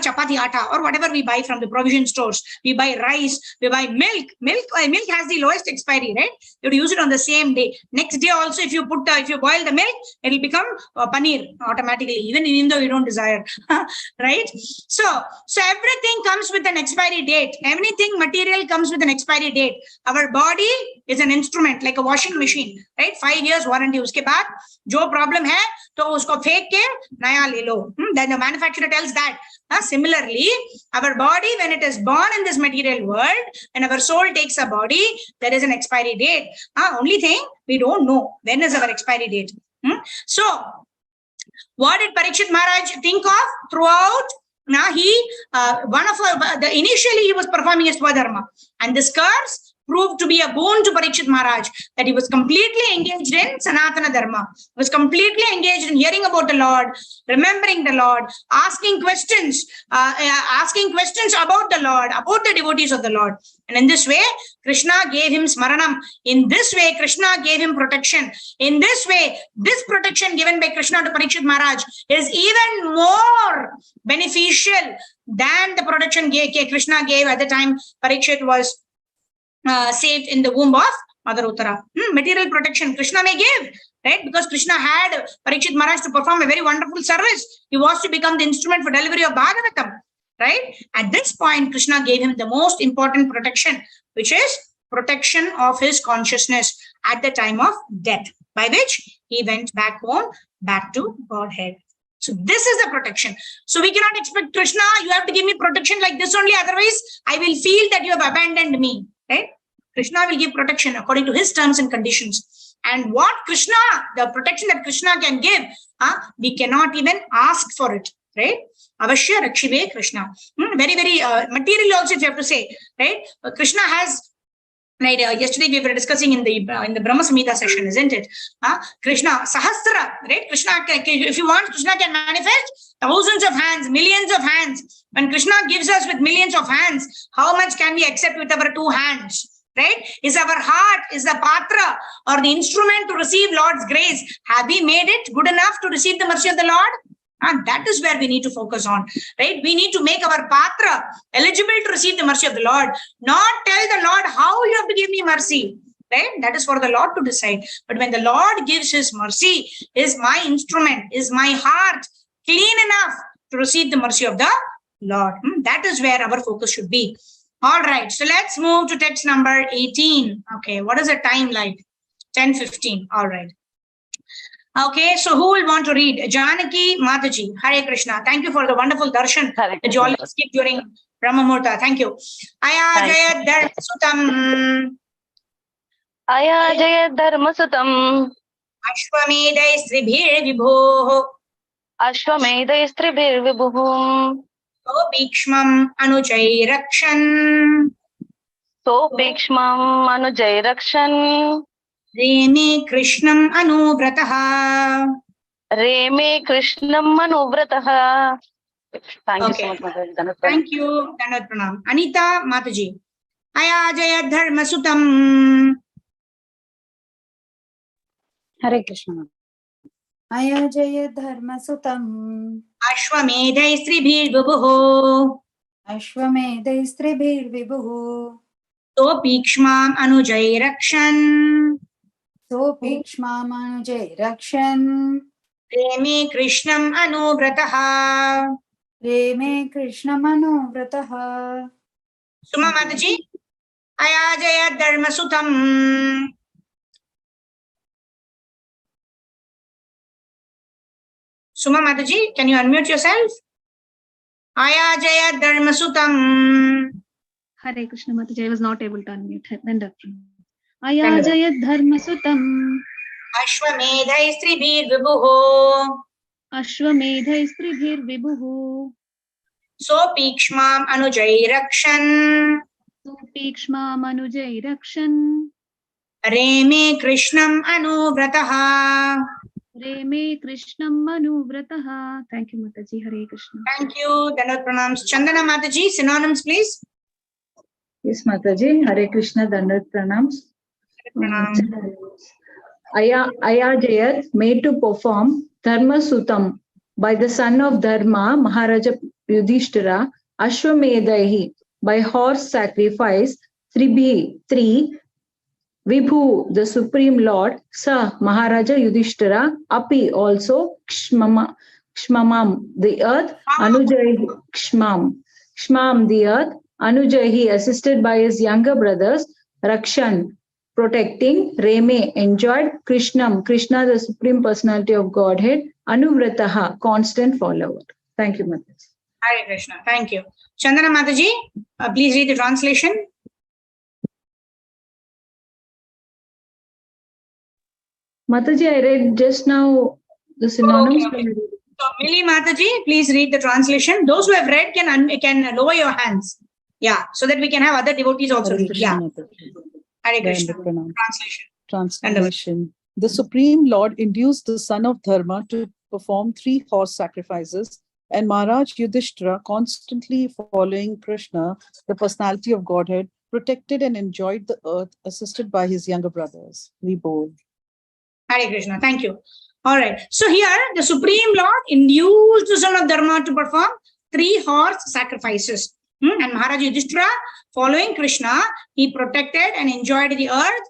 chapati atta or whatever we buy from the provision stores. We buy rice, we buy milk. Milk has the lowest expiry, right? You have to use it on the same day. Next day also, if you boil the milk, it will become paneer automatically, even though you don't desire, right? So everything comes with an expiry date. Everything material comes with an expiry date. Our body is an instrument, like a washing machine, right? 5 years warranty. Uske baad, jo problem hai, to usko fake ke naya le lo. Then the manufacturer tells that. Similarly, our body, when it is born in this material world, when our soul takes a body, there is an expiry date. Only thing, we don't know when is our expiry date. So, what did Parikshit Maharaj think of throughout? Initially he was performing his Swadharma, and this curse proved to be a boon to Parikshit Maharaj, that he was completely engaged in Sanatana Dharma, was completely engaged in hearing about the Lord, remembering the Lord, asking questions about the Lord, about the devotees of the Lord. And in this way, Krishna gave him smaranam. In this way, Krishna gave him protection. In this way, this protection given by Krishna to Parikshit Maharaj is even more beneficial than the protection Krishna gave at the time Parikshit was saved in the womb of Mother Uttara. Material protection Krishna may give, right? Because Krishna had Parikshit Maharaj to perform a very wonderful service. He was to become the instrument for delivery of Bhagavatam, right? At this point, Krishna gave him the most important protection, which is protection of his consciousness at the time of death, by which he went back home, back to Godhead. So this is the protection. So we cannot expect Krishna, you have to give me protection like this only, otherwise I will feel that you have abandoned me. Right? Krishna will give protection according to his terms and conditions. And what Krishna, the protection that Krishna can give, we cannot even ask for it. Right? Avashya Rakshibe Krishna. Very, very material also, if you have to say. Right? Krishna has, right? Yesterday we were discussing in the Brahma Samhita session, isn't it? Krishna Sahasra, right? Krishna, if you want, Krishna can manifest thousands of hands, millions of hands. When Krishna gives us with millions of hands, how much can we accept with our 2 hands? right? Is our heart, is the patra or the instrument to receive Lord's grace? Have we made it good enough to receive the mercy of the Lord? And that is where we need to focus on, right? We need to make our patra eligible to receive the mercy of the Lord, not tell the Lord how you have to give me mercy, right? That is for the Lord to decide. But when the Lord gives his mercy, is my instrument, is my heart clean enough to receive the mercy of the Lord? That is where our focus should be. All right, so let's move to text number 18. Okay, what is the time like? 10:15. All right. Okay, so who will want to read? Janaki Mataji, Hare Krishna. Thank you for the wonderful darshan that you always give during Brahma Muhurta. Thank you. Aya Jaya Dharma Sutam. Aya Jaya Dharma Sutam. Ashwamedai Stribhir Vibho. Ashwamedai Stribhir Vibho. Sopikshmam Anujai Rakshan. Sopikshmam Anujai Rakshan. Reme Krishnam Anuvrataha. Reme Krishnam Anuvrataha. Thank you so much, Mataji. Thank you. Dandavat Pranam. Anita Mataji. Aya Jaya Dharma Sutam. Hare Krishna. Aya Jaya Dharma Sutam. Ashwamedai Stribhir Vibho. Ashwamedai Stribhir Vibho. Sopikshmam Anujai Rakshan. Sopikshmam Anujai Rakshan. Reme Krishnam Anuvrataha. Reme Krishnam Anuvrataha. Suma Mataji. Aya Jaya Dharma Sutam. Suma Mataji, can you unmute yourself? Aya Jaya Dharma Sutam. Hare Krishna Mataji, I was not able to unmute. Dandavat Pranam. Aya Jaya Dharma Sutam. Ashwamedhai Stribhir Vibho. Ashwamedhai Stribhir Vibho. Sopikshmam Anujai Rakshan. Sopikshmam Anujai Rakshan. Reme Krishnam Anuvrataha. Reme Krishnam Anuvrataha. Thank you, Mataji. Hare Krishna. Thank you. Dandavat Pranams. Chandana Mataji, synonyms, please. Yes, Mataji. Hare Krishna, Dandavat Pranams. Aya Jayat made to perform Dharma Sutam by the son of Dharma, Maharaja Yudhishthira, Ashwamedhaihi, by horse sacrifice, 3, Vibhu, the Supreme Lord, Sa, Maharaja Yudhishthira, Api, also, Kshmamam, the earth, Anujai, Kshmam, the earth, Anujaihi, assisted by his younger brothers, Rakshan, protecting, Reme, enjoyed, Krishnam, Krishna, the Supreme Personality of Godhead, Anuvrataha, constant follower. Thank you, Mataji. Hare Krishna. Thank you. Chandana Mataji, please read the translation. Mataji, I read just now the synonyms. Okay. So, Millie Mataji, please read the translation. Those who have read can lower your hands. Yeah, so that we can have other devotees also read. Yeah. Hare Krishna. Translation. The Supreme Lord induced the son of Dharma to perform 3 horse sacrifices, and Maharaj Yudhishthira, constantly following Krishna, the personality of Godhead, protected and enjoyed the earth, assisted by his younger brothers. We both. Hare Krishna. Thank you. All right. So here, the Supreme Lord induced the son of Dharma to perform 3 horse sacrifices. And Maharaj Yudhishthira, following Krishna, he protected and enjoyed the earth,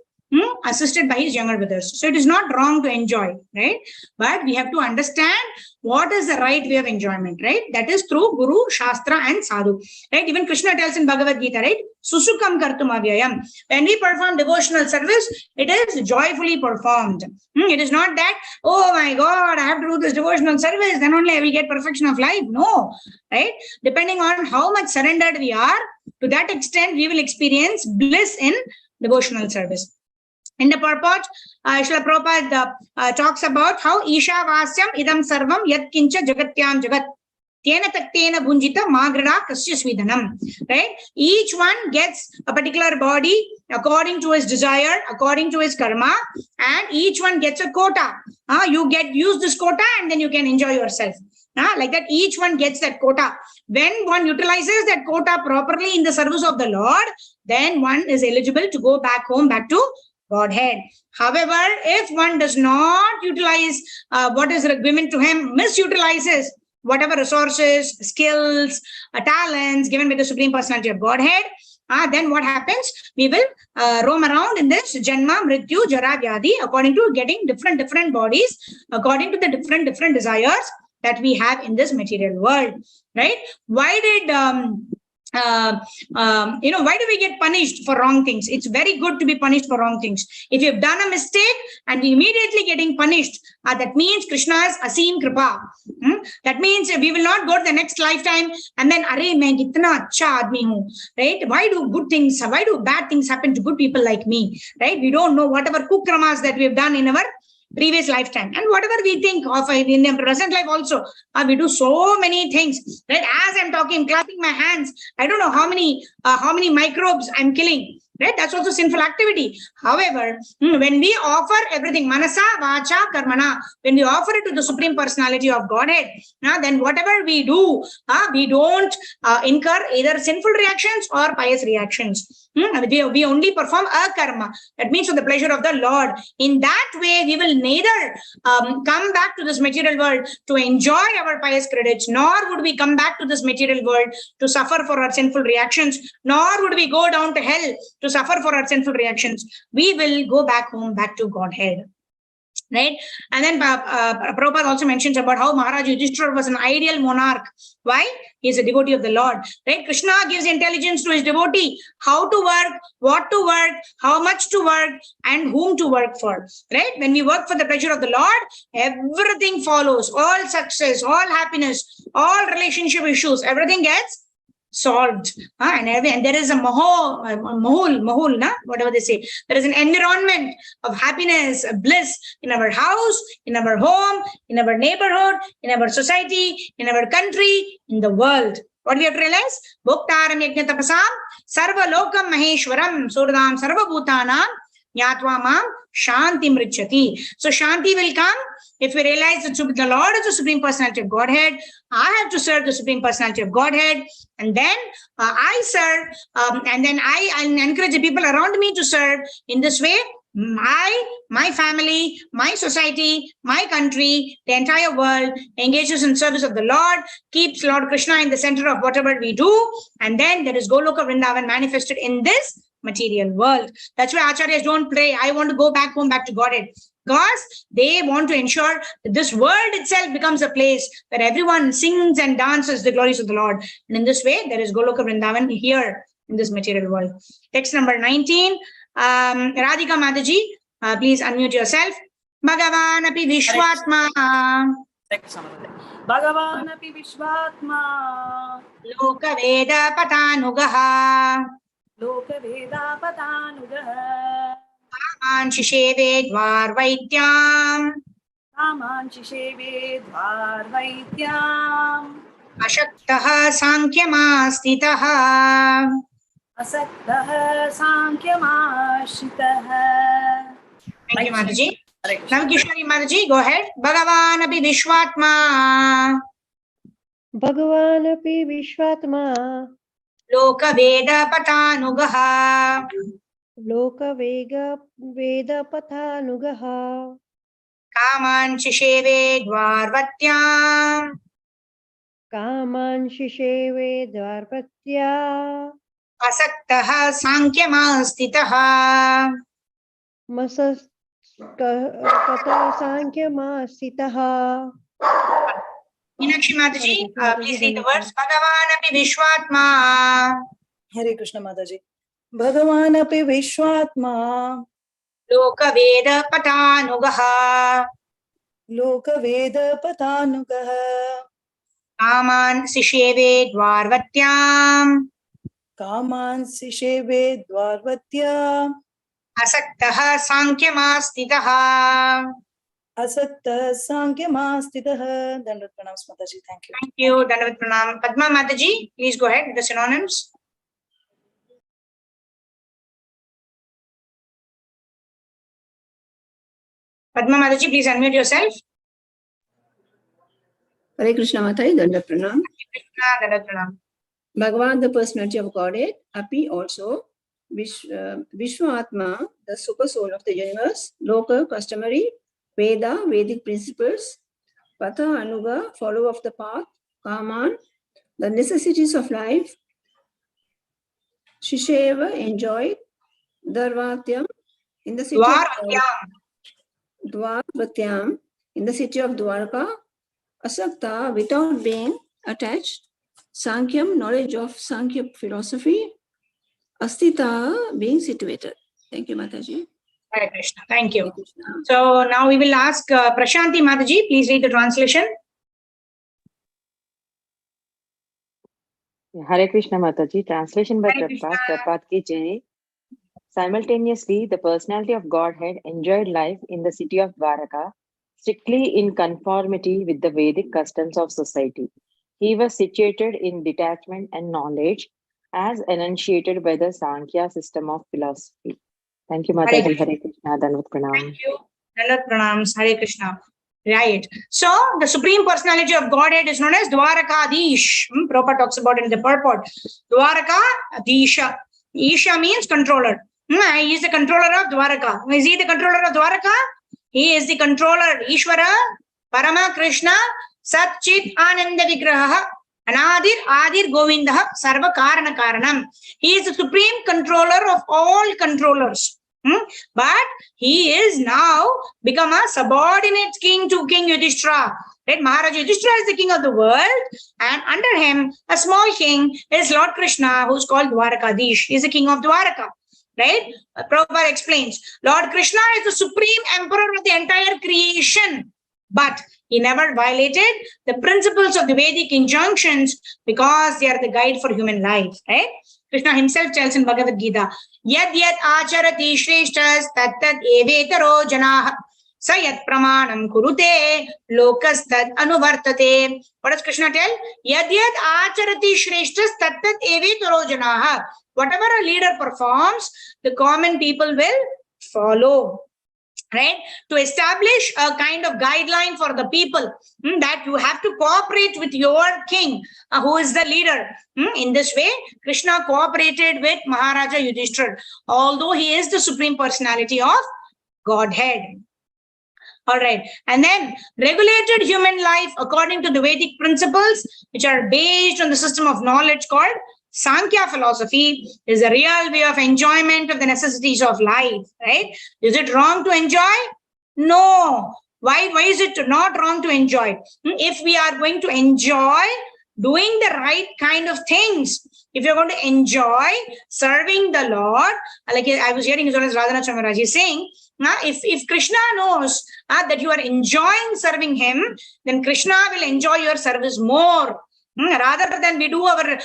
assisted by his younger brothers. So it is not wrong to enjoy, right? But we have to understand what is the right way of enjoyment, right? That is through Guru, Shastra, and Sadhu, right? Even Krishna tells in Bhagavad Gita, right? Susukam kartum avyayam. When we perform devotional service, it is joyfully performed. It is not that, oh my God, I have to do this devotional service, then only I will get perfection of life. No, right? Depending on how much surrendered we are, to that extent, we will experience bliss in devotional service. In the purport, Srila Prabhupada talks about how Isha Vasyam idam sarvam yat kincha jagatyam jagat tena taktena bhunjita magrada kasya svidanam. Right? Each one gets a particular body according to his desire, according to his karma, and each one gets a quota. You use this quota and then you can enjoy yourself. Like that, each one gets that quota. When one utilizes that quota properly in the service of the Lord, then one is eligible to go back home, back to Godhead. However, if one does not utilize what is given to him, misutilizes whatever resources, skills, talents given by the Supreme Personality of Godhead, then what happens? We will roam around in this Janma, Mrityu, Jara, Vyadhi, according to getting different bodies, according to the different desires that we have in this material world, right? Why did why do we get punished for wrong things? It's very good to be punished for wrong things. If you've done a mistake and we immediately getting punished, that means Krishna's aseem kripa. That means we will not go to the next lifetime and then, arey, main kitna acha aadmi hu, right? Why do bad things happen to good people like me, right? We don't know whatever kukramas that we have done in our previous lifetime, and whatever we think of in the present life also, we do so many things, right? As I'm talking, clapping my hands, I don't know how many microbes I'm killing, right? That's also sinful activity. However, when we offer everything, manasa, vacha, karmana, when we offer it to the Supreme Personality of Godhead, then whatever we do, we don't incur either sinful reactions or pious reactions. We only perform a karma. That means for the pleasure of the Lord. In that way, we will neither come back to this material world to enjoy our pious credits, nor would we come back to this material world to suffer for our sinful reactions, nor would we go down to hell to suffer for our sinful reactions. We will go back home, back to Godhead. Right? And then Prabhupada also mentions about how Maharaj Yudhishthira was an ideal monarch. Why? He is a devotee of the Lord. Right? Krishna gives intelligence to his devotee, how to work, what to work, how much to work, and whom to work for. Right? When we work for the pleasure of the Lord, everything follows. All success, all happiness, all relationship issues, everything gets solved. And there is a mahul, whatever they say. There is an environment of happiness, bliss in our house, in our home, in our neighborhood, in our society, in our country, in the world. What we have to realize? Bhoktaram yajna tapasam sarva lokam maheshwaram surdam sarva bhutanam nyatva mam shanti mrichati. So shanti will come if we realize that the Lord is the Supreme Personality of Godhead. I have to serve the Supreme Personality of Godhead, and then I serve, and then I encourage the people around me to serve. In this way, my family, my society, my country, the entire world engages in service of the Lord, keeps Lord Krishna in the center of whatever we do, and then there is Goloka Vrindavan manifested in this material world. That's why Acharyas don't pray, I want to go back home, back to Godhead. Because they want to ensure that this world itself becomes a place where everyone sings and dances the glories of the Lord. And in this way, there is Goloka Vrindavan here in this material world. Text number 19. Radhika Mataji, please unmute yourself. Bhagavan api Vishwatma. Bhagavan api Vishwatma. Loka Veda Patanugaha. Loka Veda Patanugaha. Kaman Shisheve Dvar Vaityam. Kaman Shisheve Dvar Vaityam. Ashaktaha Sankhyamasthitaha. Asaktaha Sankhyamashritaha. Thank you, Mataji. Namkishwari Mataji, go ahead. Bhagavan api Vishwatma. Bhagavan api Vishwatma. Loka Veda Patanugaha. Loka Veda Pathanugaha. Kaman Shisheve Dvarvatyam. Kaman Shisheve Dvarpatya. Asaktaha Sankhyamasthitaha. Masastata Sankhyamasthitaha. Meenakshi Mataji, please read the words. Bhagavan api Vishwatma. Hare Krishna Mataji. Bhagavan api Vishwatma. Loka Veda Patanugaha. Loka Veda Patanugaha. Kaman Shisheve Dvarvatyam. Kaman Shisheve Dvarvatyam. Asaktaha Sankhyamasthitaha. Asakta Sankhyamasthitaha. Dandavat pranams Mataji. Thank you. Thank you. Dandavat pranam. Padma Mataji, please go ahead with the synonyms. Padma Mataji, please unmute yourself. Hare Krishna Mataji, Dandavat Pranam. Krishna, Dandavat Pranam. Bhagavan, the personality of Godhead, Api also, Vishwa-atma, the super soul of the universe, Loka, customary, Veda, Vedic principles, Patha, Anuga, follower of the path, Kaman, the necessities of life, Shisheva, enjoyed, Dharvatyam, in the city of Dwarvatyam, in the city of Dwarka, Asakta, without being attached, Sankyam, knowledge of Sankhya philosophy, Astita, being situated. Thank you, Mataji. Hare Krishna. Thank you. So now we will ask Prashanti Mataji, please read the translation. Hare Krishna Mataji, translation by Prabhupada ki Jai. Simultaneously, the personality of Godhead enjoyed life in the city of Dwaraka, strictly in conformity with the Vedic customs of society. He was situated in detachment and knowledge, as enunciated by the Sankhya system of philosophy. Thank you, Mataji. Hare Krishna. Dandavat Pranam. Thank you. Dandavat Pranams. Hare Krishna. Right. So, the Supreme Personality of Godhead is known as Dwarakadish. Prabhupada talks about it in the purport. Dwarakadisha. Isha means controller. He is the controller of Dwaraka. Is he the controller of Dwaraka? He is the controller. Ishvara, Parama Krishna, Satchit Ananda Vigraha, Adir Govinda, Sarva Karana Karanam. He is the supreme controller of all controllers. But he is now become a subordinate king to King Yudhishthira. Right? Maharaj Yudhishthira is the king of the world, and under him, a small king is Lord Krishna, who is called Dwarakadish. He is the king of Dwaraka. Right? Prabhupada explains, Lord Krishna is the supreme emperor of the entire creation, but he never violated the principles of the Vedic injunctions because they are the guide for human life. Right? Krishna himself tells in Bhagavad Gita, Yad yad acharati shreshtas tat tat evetaro janah sayat pramanam kurute lokas tad anuvartate. What does Krishna tell? Yad yad acharati shreshtas tat tat evetaro janah. Whatever a leader performs, the common people will follow. Right? To establish a kind of guideline for the people that you have to cooperate with your king, who is the leader. In this way, Krishna cooperated with Maharaja Yudhishthira, although he is the supreme personality of Godhead. All right. And then regulated human life according to the Vedic principles, which are based on the system of knowledge called Sankhya philosophy, is a real way of enjoyment of the necessities of life, right? Is it wrong to enjoy? No. Why is it not wrong to enjoy? If we are going to enjoy doing the right kind of things, if you're going to enjoy serving the Lord, like I was hearing as well as Radhanath Chamaraj is saying, if Krishna knows that you are enjoying serving him, then Krishna will enjoy your service more. Rather than we do our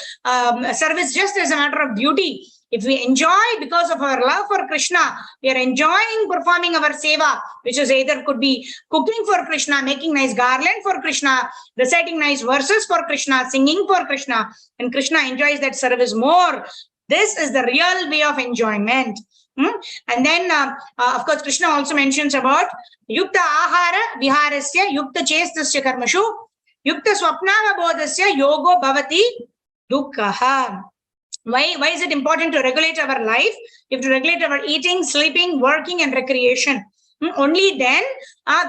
service just as a matter of duty. If we enjoy because of our love for Krishna, we are enjoying performing our seva, which is either could be cooking for Krishna, making nice garland for Krishna, reciting nice verses for Krishna, singing for Krishna, and Krishna enjoys that service more. This is the real way of enjoyment. And then, of course, Krishna also mentions about yukta ahara viharasya yukta chestasya karmashu Yukta swapnava bodhasya yogo bhavati dukkha. Why is it important to regulate our life? We have to regulate our eating, sleeping, working, and recreation. Only then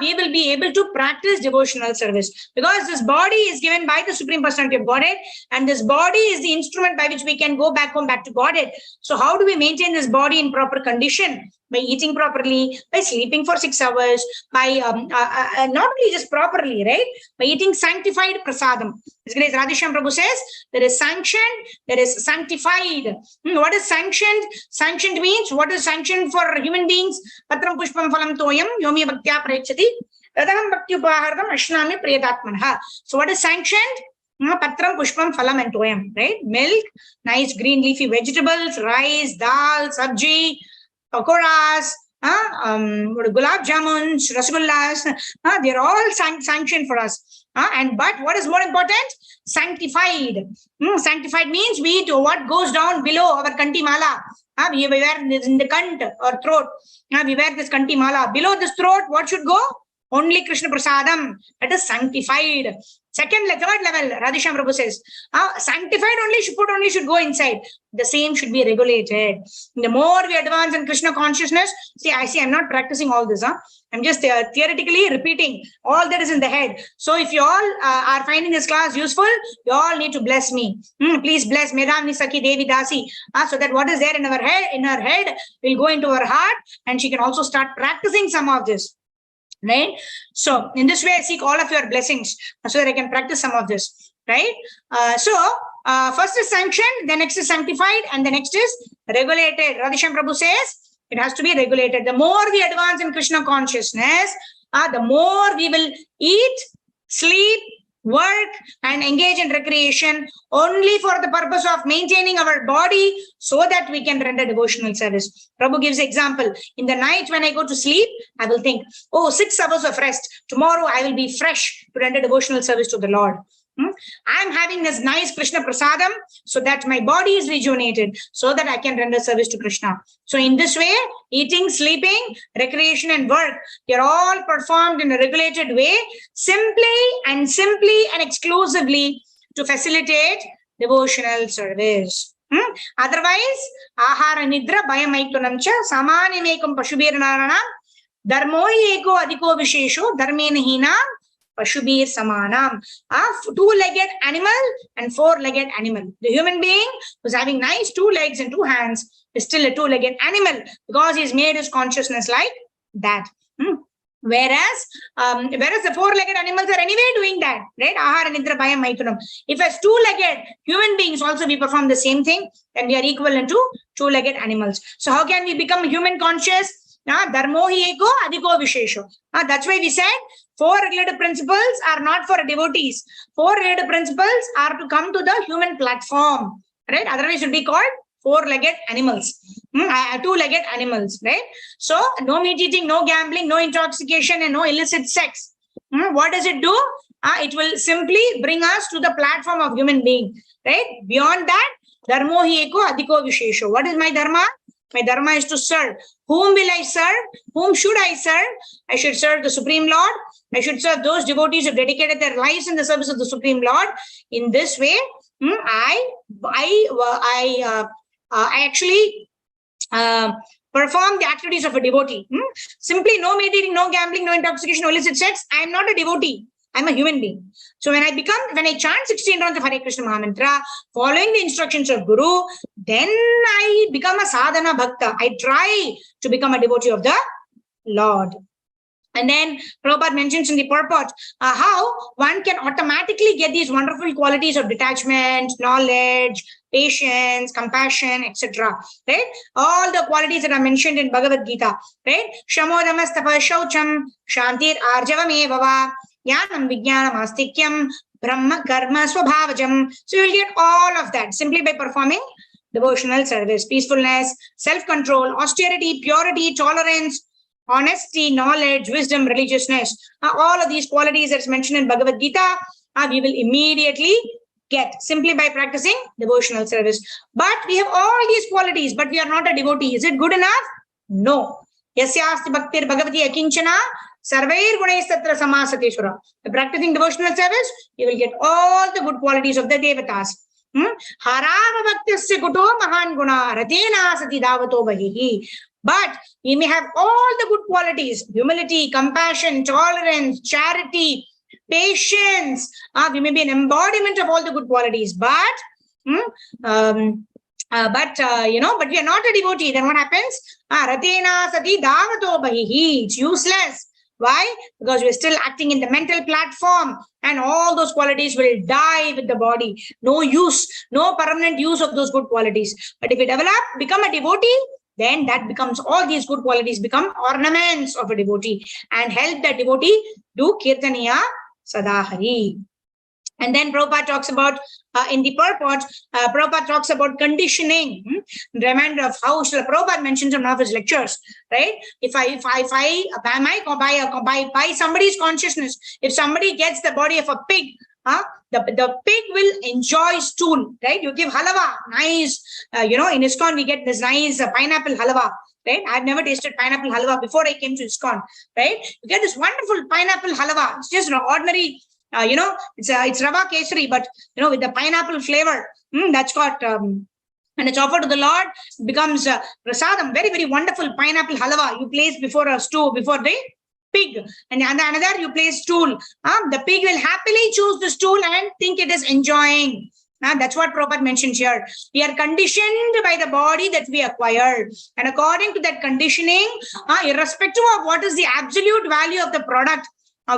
we will be able to practice devotional service, because this body is given by the Supreme Personality of Godhead, and this body is the instrument by which we can go back home, back to Godhead. So how do we maintain this body in proper condition? By eating properly, by sleeping for 6 hours, by not only just properly, right? By eating sanctified prasadam. As Radhisham Prabhu says, there is sanctioned, there is sanctified. What is sanctioned? Sanctioned means, what is sanctioned for human beings? Patram pushpam phalam toyam yomi bhaktya prechati tadaham bhakti upahardam ashnami priyadatmanah. So what is sanctioned? Patram pushpam phalam and toyam, right? Milk, nice green leafy vegetables, rice, dal, sabji, pakoras, gulab jamuns, rasgullas, they're all sanctioned for us. But what is more important? Sanctified. Sanctified means we eat what goes down below our kanti mala. We wear this in the kant or throat. We wear this kanti mala. Below this throat, what should go? Only Krishna Prasadam, that is sanctified. Third level, Radhisham Prabhu says, sanctified only should go inside. The same should be regulated. The more we advance in Krishna consciousness, I'm not practicing all this. I'm just theoretically repeating. All that is in the head. So if you all are finding this class useful, you all need to bless me. Please bless Medhamni Sakhi Devi Dasi, so that what is there in her head will go into her heart, and she can also start practicing some of this. Right? So in this way, I seek all of your blessings so that I can practice some of this. Right? First is sanctioned, the next is sanctified, and the next is regulated. Radhisham Prabhu says it has to be regulated. The more we advance in Krishna consciousness, the more we will eat, sleep, work, and engage in recreation only for the purpose of maintaining our body so that we can render devotional service. Prabhu gives example. In the night when I go to sleep, I will think, 6 hours of rest. Tomorrow I will be fresh to render devotional service to the Lord. I am having this nice Krishna Prasadam so that my body is rejuvenated, so that I can render service to Krishna. So in this way, eating, sleeping, recreation, and work, they are all performed in a regulated way, simply and exclusively to facilitate devotional service. Otherwise, ahara nidra bhayamaitunam cha samanimekam pashubirnarana dharmo eko adhiko vishesho dharmena hina Pashubir Samanam. 2-legged animal and 4-legged animal. The human being who's having nice 2 legs and 2 hands is still a 2-legged animal because he's made his consciousness like that. Whereas the 4-legged animals are anyway doing that, right? Ahara nidra bhayam maitunam. If as 2-legged human beings also we perform the same thing, then we are equivalent to 2-legged animals. So how can we become human conscious? Dharmo hi eko adhiko vishesho. That's why we said 4 regulative principles are not for devotees. 4 regulative principles are to come to the human platform, right? Otherwise it should be called 4-legged animals, 2-legged animals, right? So no meat eating, no gambling, no intoxication, and no illicit sex. What does it do? It will simply bring us to the platform of human being, right? Beyond that, dharmo hi eko adhiko vishesho. What is my dharma? My dharma is to serve. Whom will I serve? Whom should I serve? I should serve the Supreme Lord. I should serve those devotees who have dedicated their lives in the service of the Supreme Lord. In this way, I actually perform the activities of a devotee. Simply no meat eating, no gambling, no intoxication, no illicit sex. I am not a devotee. I'm a human being. So when I chant 16 rounds of Hare Krishna Mahamantra, following the instructions of Guru, then I become a sadhana bhakta. I try to become a devotee of the Lord. And then Prabhupada mentions in the purport how one can automatically get these wonderful qualities of detachment, knowledge, patience, compassion, etc. Right? All the qualities that are mentioned in Bhagavad Gita. Right? Shamodamas tapashaucham, shantir arjavam evava, yanam vijnanam astikyam, brahma karma swabhavajam. So you will get all of that simply by performing devotional service, peacefulness, self-control, austerity, purity, tolerance, honesty, knowledge, wisdom, religiousness. All of these qualities that's mentioned in Bhagavad Gita, we will immediately get simply by practicing devotional service. But we have all these qualities, but we are not a devotee. Is it good enough? No. Yasyasti bhaktir bhagavati akinchana sarvair gunais tatra samasati sura. By practicing devotional service, you will get all the good qualities of the devatas. Harava bhaktisya kuto mahan guna ratena sati davato bahihi. But we may have all the good qualities: humility, compassion, tolerance, charity, patience. We may be an embodiment of all the good qualities, but we are not a devotee. Then what happens? Ratena sati davato bahihi. It's useless. Why? Because we're still acting in the mental platform, and all those qualities will die with the body. No use, no permanent use of those good qualities. But if we become a devotee, then that becomes, all these good qualities become ornaments of a devotee and help that devotee do kirtaniya sadahari. And then Prabhupada talks about, in the purport, Prabhupada talks about conditioning. Reminder of how Srila Prabhupada mentions in one of his lectures, right? If I by somebody's consciousness, if somebody gets the body of a pig, the pig will enjoy stool, right? You give halwa, nice, in ISKCON we get this nice pineapple halwa, right? I've never tasted pineapple halwa before I came to ISKCON, right? You get this wonderful pineapple halwa. It's just an ordinary, it's rava kesari, but with the pineapple flavor. That's got and it's offered to the Lord. It becomes prasadam, very very wonderful pineapple halwa. You place before a stew, before the pig, and another you place stool. The pig will happily choose the stool and think it is enjoying. That's what Prabhupada mentions here. We are conditioned by the body that we acquired, and according to that conditioning, irrespective of what is the absolute value of the product,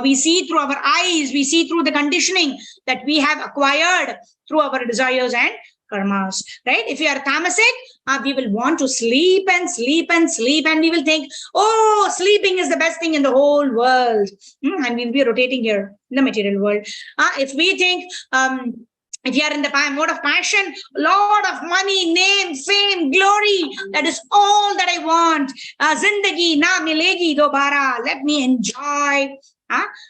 we see through our eyes, we see through the conditioning that we have acquired through our desires and karmas, right? If we are tamasic, we will want to sleep and sleep and sleep, and we will think, oh, sleeping is the best thing in the whole world, and we'll be rotating here in the material world. If we think, if you are in the mode of passion, lot of money, name, fame, glory, that is all that I want. Zindagi na milegi dobara. Let me enjoy.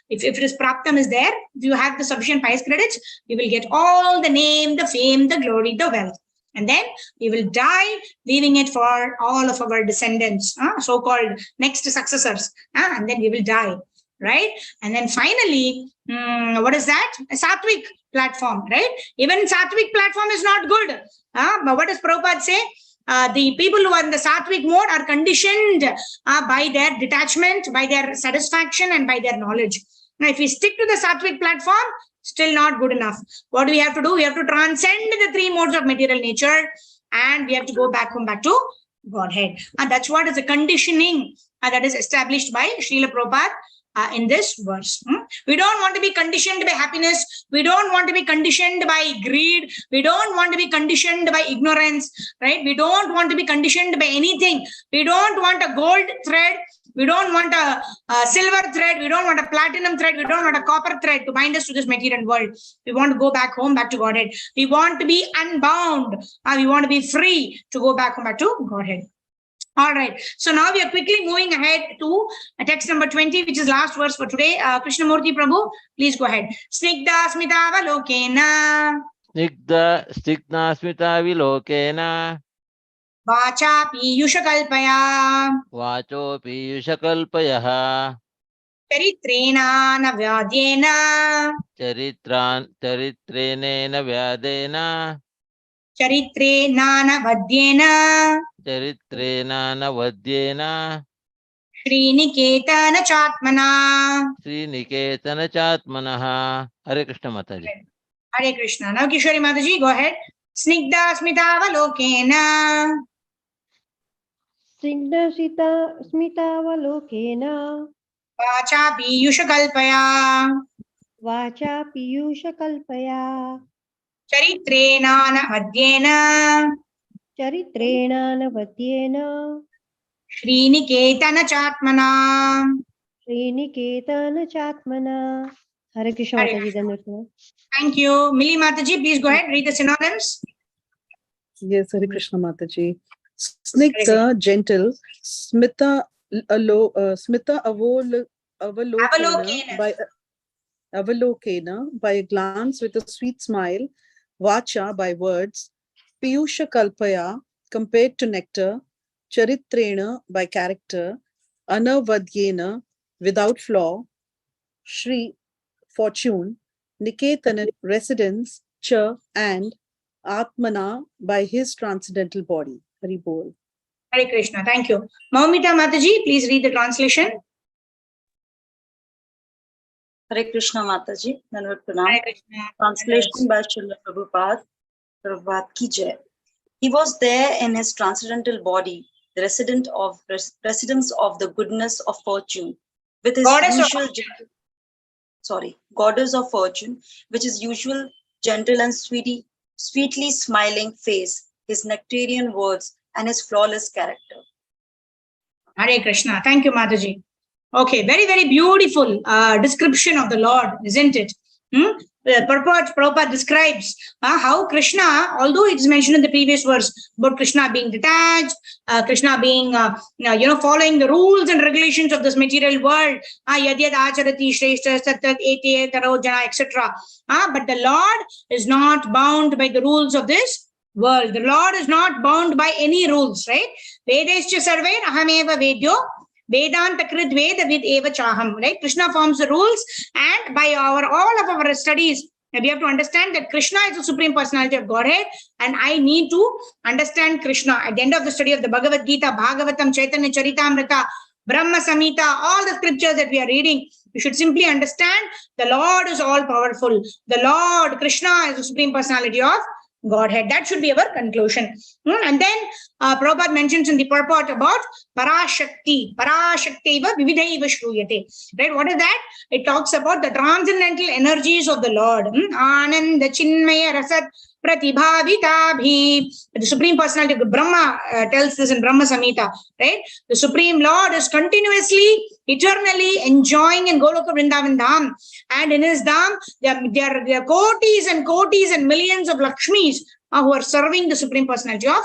If it is praptam is there, if you have the sufficient pious credits, you will get all the name, the fame, the glory, the wealth. And then we will die, leaving it for all of our descendants, so-called next successors. And then we will die, right? And then finally, what is that? A sattvic platform, right? Even sattvic platform is not good. But what does Prabhupada say? The people who are in the sattvic mode are conditioned by their detachment, by their satisfaction, and by their knowledge. Now, if we stick to the sattvic platform, still not good enough. What do we have to do? We have to transcend the three modes of material nature, and we have to go back home, back to Godhead. And that's what is the conditioning that is established by Srila Prabhupada in this verse. We don't want to be conditioned by happiness. We don't want to be conditioned by greed. We don't want to be conditioned by ignorance, right? We don't want to be conditioned by anything. We don't want a gold thread. We don't want a silver thread. We don't want a platinum thread. We don't want a copper thread to bind us to this material world. We want to go back home, back to Godhead. We want to be unbound. We want to be free to go back home, back to Godhead. All right. So now we are quickly moving ahead to text number 20, which is last verse for today. Krishnamurti Prabhu, please go ahead. Snigdha smita valokena. Snigdha smita vilokena. Vacha piyusha kalpaya. Vacho piyusha kalpaya. Charitrena navyadena. Charitrenena vyadena. Charitrena navadyena. Charitrena vadyena. Sriniketana chatmana. Sriniketana chatmanaha. Hare Krishna Mataji. Hare Krishna. Now Kishori Mataji, go ahead. Snigdha smita valokena. Snigdha smitavalokena. Vacha piyusha kalpaya. Vacha piyusha kalpaya. Charitrena navadyena. Charitrena navadyena. Sriniketana chatmana. Sriniketana chatmana. Hare Krishna Mataji, Dandavat. Thank you. Milli Mataji, please go ahead. Read the synonyms. Yes, Hare Krishna Mataji. Snigdha, gentle. Smita, avalokena, by a glance with a sweet smile. Vacha, by words. Piyusha kalpaya, compared to nectar. Charitrena, by character. Anavadyena, without flaw. Shri, fortune. Niketana, residence. Cha, and Atmana, by his transcendental body. Hari Bol. Hare Krishna. Thank you. Maumita Mataji, please read the translation. Hare Krishna Mataji, Dandavat Pranam. Translation by Srila Prabhupada ki jai. He was there in his transcendental body, the residence of the goodness of fortune, with his goddess of fortune, which is usual, gentle and sweetly smiling face, his nectarian words, and his flawless character. Hare Krishna. Thank you, Mataji. Okay, very, very beautiful description of the Lord, isn't it? Prabhupada describes how Krishna, although it's mentioned in the previous verse about Krishna being detached, Krishna being, following the rules and regulations of this material world, yadyad acharati shreshta satat ete taro jana, etc. But the Lord is not bound by the rules of this world. The Lord is not bound by any rules, right? Vedescha sarve ahameva vedyo Vedanta krit veda vid eva chaham, right? Krishna forms the rules, and by all of our studies, we have to understand that Krishna is the Supreme Personality of Godhead, and I need to understand Krishna. At the end of the study of the Bhagavad Gita, Bhagavatam, Chaitanya Charitamrita, Brahma Samhita, all the scriptures that we are reading, we should simply understand the Lord is all powerful. The Lord, Krishna, is the Supreme Personality of Godhead. That should be our conclusion. And then Prabhupada mentions in the purport about Parashakti. Parashakteva vividhaiva shruyate. Right? What is that? It talks about the transcendental energies of the Lord. Ananda Chinmaya Rasat Pratibhavitabhi. The Supreme Personality of Brahma tells this in Brahma Samhita. Right? The Supreme Lord is continuously, eternally enjoying in Goloka Vrindavan Dham. And in his Dham, there are kotis and kotis and millions of Lakshmis who are serving the Supreme Personality of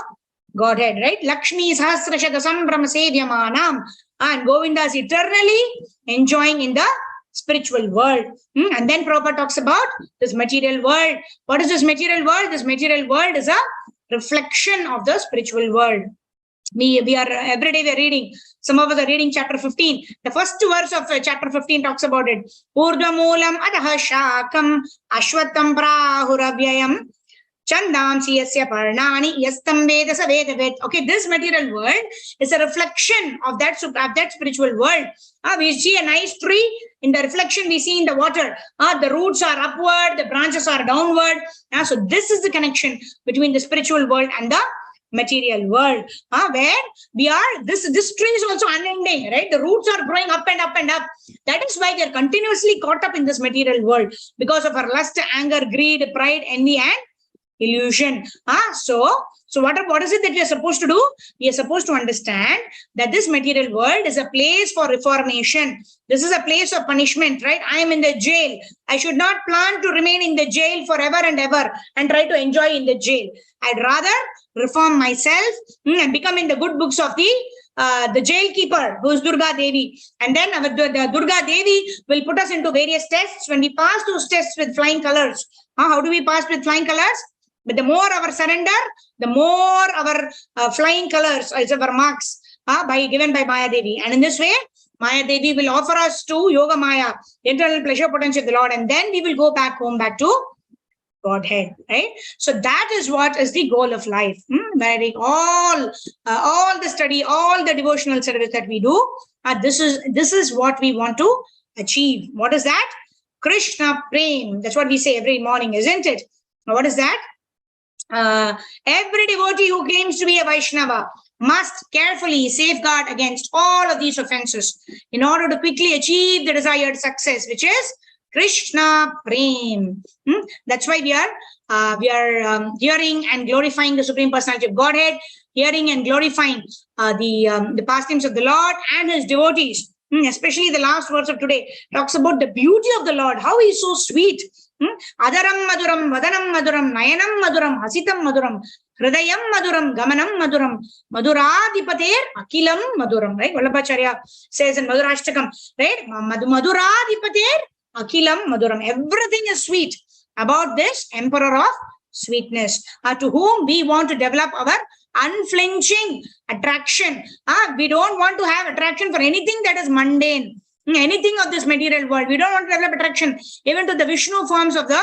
Godhead, right? Lakshmi Sahasrashaka Sambrahma Sevyamanam, and Govinda is eternally enjoying in the spiritual world. And then Prabhupada talks about this material world. What is this material world? This material world is a reflection of the spiritual world. We are every day we are reading. Some of us are reading chapter 15. The first verse of chapter 15 talks about it. Urdhamulam adaha shakam ashwatam prahuravyayam chandamsi yasya parnani yastam vedasa vedavet. Okay, this material world is a reflection of that spiritual world. We see a nice tree. In the reflection we see in the water. The roots are upward, the branches are downward. So this is the connection between the spiritual world and the material world, where we are, this tree is also unending, right? The roots are growing up and up and up. That is why they are continuously caught up in this material world, because of our lust, anger, greed, pride, envy, and illusion. So what is it that we are supposed to do? We are supposed to understand that this material world is a place for reformation. This is a place of punishment, right? I am in the jail. I should not plan to remain in the jail forever and ever and try to enjoy in the jail. I'd rather reform myself and become in the good books of the jailkeeper, who is Durga Devi. And then the Durga Devi will put us into various tests. When we pass those tests with flying colors, how do we pass with flying colors? But the more our surrender, the more our flying colors is our marks given by Maya Devi. And in this way, Maya Devi will offer us to Yoga Maya, the internal pleasure potential of the Lord, and then we will go back home, back to Godhead, right? So that is what is the goal of life. Where all the study, all the devotional service that we do, this is what we want to achieve. What is that? Krishna Prem. That's what we say every morning, isn't it? Now, what is that? Every devotee who claims to be a Vaishnava must carefully safeguard against all of these offenses in order to quickly achieve the desired success, which is Krishna Prem. That's why we are hearing and glorifying the Supreme Personality of Godhead, hearing and glorifying the pastimes of the Lord and his devotees. Especially the last verse of today talks about the beauty of the Lord, how he is so sweet. Adaram maduram, vadanam maduram, nayanam maduram, hasitam maduram, hridayam maduram, gamanam maduram, maduradipater akilam maduram, right? Vallabhacharya says in Madhurashtakam, right? Maduradipater akilam maduram. Everything is sweet about this emperor of sweetness, to whom we want to develop our unflinching attraction. We don't want to have attraction for anything that is mundane, anything of this material world. We don't want to develop attraction even to the Vishnu forms of the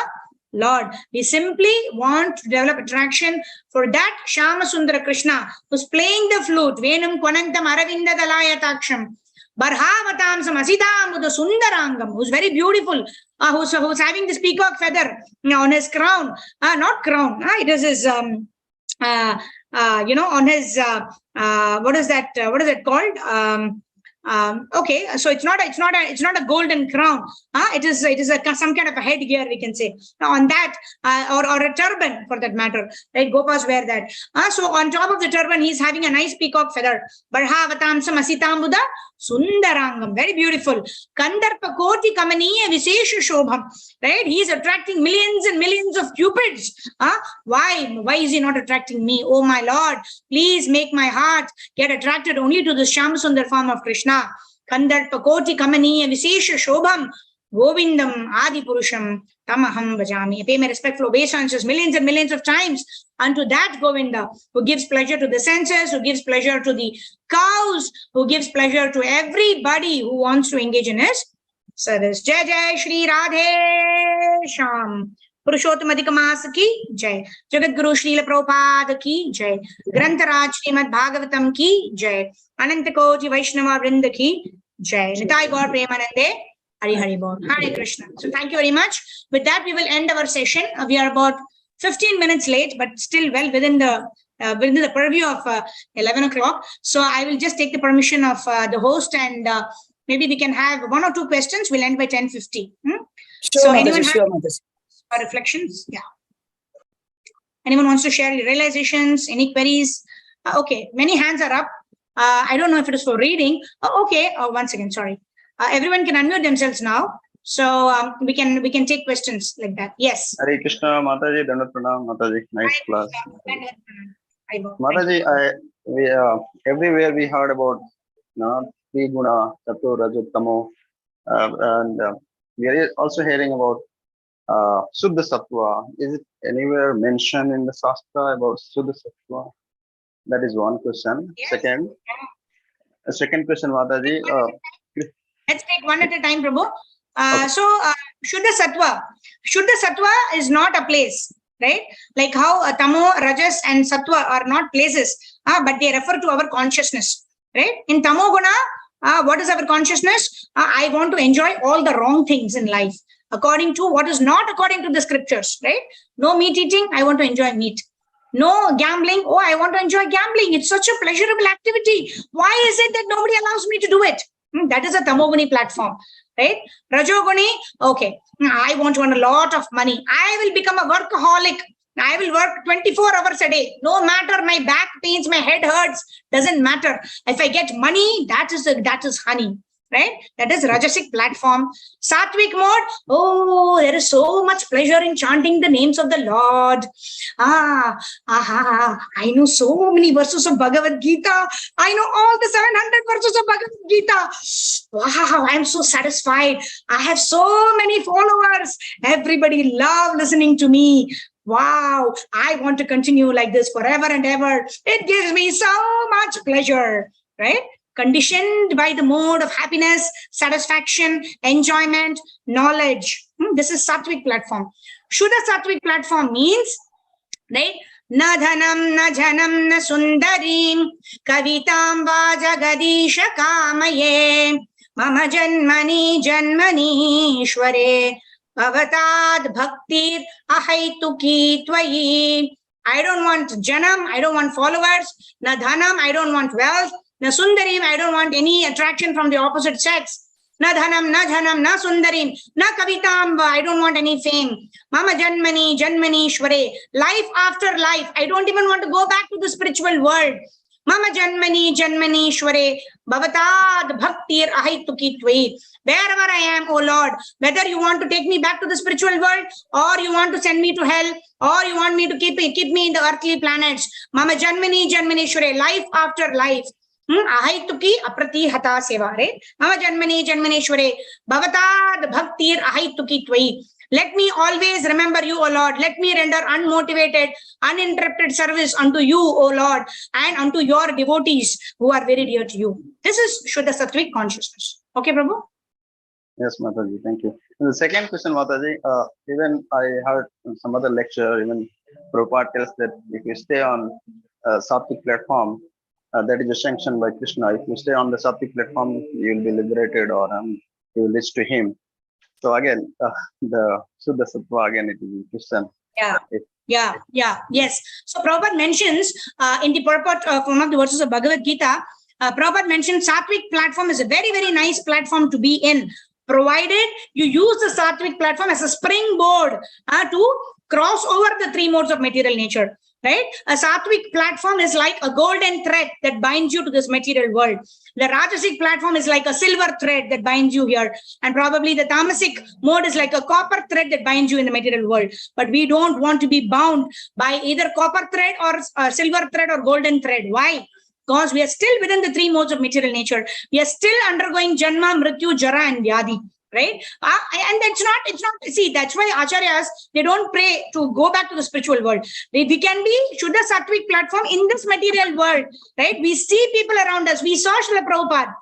Lord. We simply want to develop attraction for that Shama Sundara Krishna who's playing the flute. Venam Kwanantam Aravinda Dalayatакшам. Bharhavatam Samasitam Sundarangam, who's very beautiful, who's having this peacock feather on his crown. Not crown, it is his on his what is that? What is it called? Okay, so it's not a golden crown. It is some kind of a headgear, we can say. On that, or a turban for that matter. Right? Gopas wear that. So on top of the turban, he's having a nice peacock feather. Barhavatamsam asitambuda sundarangam. Very beautiful. Kandarpa koti kamaniya visesha shobham. Right? He is attracting millions and millions of cupids. Why? Why is he not attracting me? Oh my Lord, please make my heart get attracted only to the Shyam Sundar form of Krishna. Kandarpa koti kamaniya visesha shobham. Govindam Adi Purusham Tamaham Bhajami. I pay my respectful obeisances millions and millions of times unto that Govinda who gives pleasure to the senses, who gives pleasure to the cows, who gives pleasure to everybody who wants to engage in his service. Jai Jai Shri Radhe Sham. पुरुषोत्तम अधिक मास की जय, जगत गुरु श्रील प्रभुपाद की जय, ग्रंथराज श्रीमद् भागवतम की जय, अनंत कोटि वैष्णव वृंद की जय, निताय गौर प्रेमानंदे, Hari Hari Bol. Hare Krishna. So thank you very much. With that, we will end our session. We are about 15 minutes late, but still well within the purview of 11 o'clock. So I will just take the permission of the host, and maybe we can have 1 or 2 questions. We'll end by 10:50. So anyone have reflections? Yeah. Anyone wants to share your realizations, any queries? Okay, many hands are up. I don't know if it is for reading. Okay, once again, sorry. Everyone can unmute themselves now, so we can take questions like that. Yes. Hare Krishna, Mataji, Dandavat Pranam, Mataji. Nice class. Mataji, everywhere we heard about three guna, sattva, rajat, tamo, and we are also hearing about Suddha Sattva. Is it anywhere mentioned in the Shastra about Suddha Sattva? That is one question. Yes. Second question, Mataji. Let's take one at a time, Prabhu. Okay. So, Shuddha Sattva is not a place, right? Like how Tamo, Rajas and Sattva are not places, but they refer to our consciousness, right? In Tamo Guna, what is our consciousness? I want to enjoy all the wrong things in life, according to what is not according to the scriptures, right? No meat eating, I want to enjoy meat. No gambling, oh, I want to enjoy gambling. It's such a pleasurable activity. Why is it that nobody allows me to do it? That is a Tamoguni platform, right? Rajoguni, okay, I want to earn a lot of money. I will become a workaholic. I will work 24 hours a day. No matter my back pains, my head hurts, doesn't matter. If I get money, that is honey, right? That is Rajasic platform. Sattvic mode, oh, there is so much pleasure in chanting the names of the Lord. I know so many verses of Bhagavad Gita. I know all the 700 verses of Bhagavad Gita. Wow, I am so satisfied. I have so many followers. Everybody loves listening to me. Wow, I want to continue like this forever and ever. It gives me so much pleasure, right? Conditioned by the mode of happiness, satisfaction, enjoyment, knowledge. This is Sattvic platform. Shuddha Sattvic platform means, right? Na dhanam, na janam, na sundarim, kavitam va jagadisha kamaye, mama janmani janmani ishware, bhavatad bhaktir ahaituki tvayi. I don't want janam, I don't want followers. Na dhanam, I don't want wealth. Na sundarim, I don't want any attraction from the opposite sex. Na dhanam, na jhanam, na sundarim, na kavitam, I don't want any fame. Mama janmani, janmani shware, life after life. I don't even want to go back to the spiritual world. Mama janmani, janmani shware, bhavatad bhaktir ahaituki tvai. Wherever I am, O Lord, whether you want to take me back to the spiritual world, or you want to send me to hell, or you want me to keep me in the earthly planets. Mama janmani, janmani shware, life after life. Ahaituki aprati hata seva, right? Mama janmani janmaneshware bhavatad bhaktir ahaituki tvai. Let me always remember you, O Lord. Let me render unmotivated, uninterrupted service unto you, O Lord, and unto your devotees who are very dear to you. This is Shuddha Sattvic consciousness. Okay, Prabhu? Yes, Mataji, thank you. And the second question, Mataji, even I heard some other lecture, even Prabhupada tells that if you stay on Sattvic platform, that is a sanction by Krishna. If you stay on the Sattvic platform, you will be liberated, or you will reach to him. So again, the Suddha Sattva, again, it is Krishna. Yes. So Prabhupada mentions in the purport of one of the verses of Bhagavad Gita, Prabhupada mentions Sattvic platform is a very, very nice platform to be in, provided you use the Sattvic platform as a springboard to cross over the 3 modes of material nature. Right? A Sattvic platform is like a golden thread that binds you to this material world. The Rajasic platform is like a silver thread that binds you here. And probably the Tamasic mode is like a copper thread that binds you in the material world. But we don't want to be bound by either copper thread or silver thread or golden thread. Why? Because we are still within the 3 modes of material nature. We are still undergoing Janma, Mrityu, Jara and Vyadhi. right? And it's not, see, that's why acharyas, they don't pray to go back to the spiritual world. We can be Shuddha Sattvic platform in this material world, right? We see people around us. We saw Srila Prabhupada,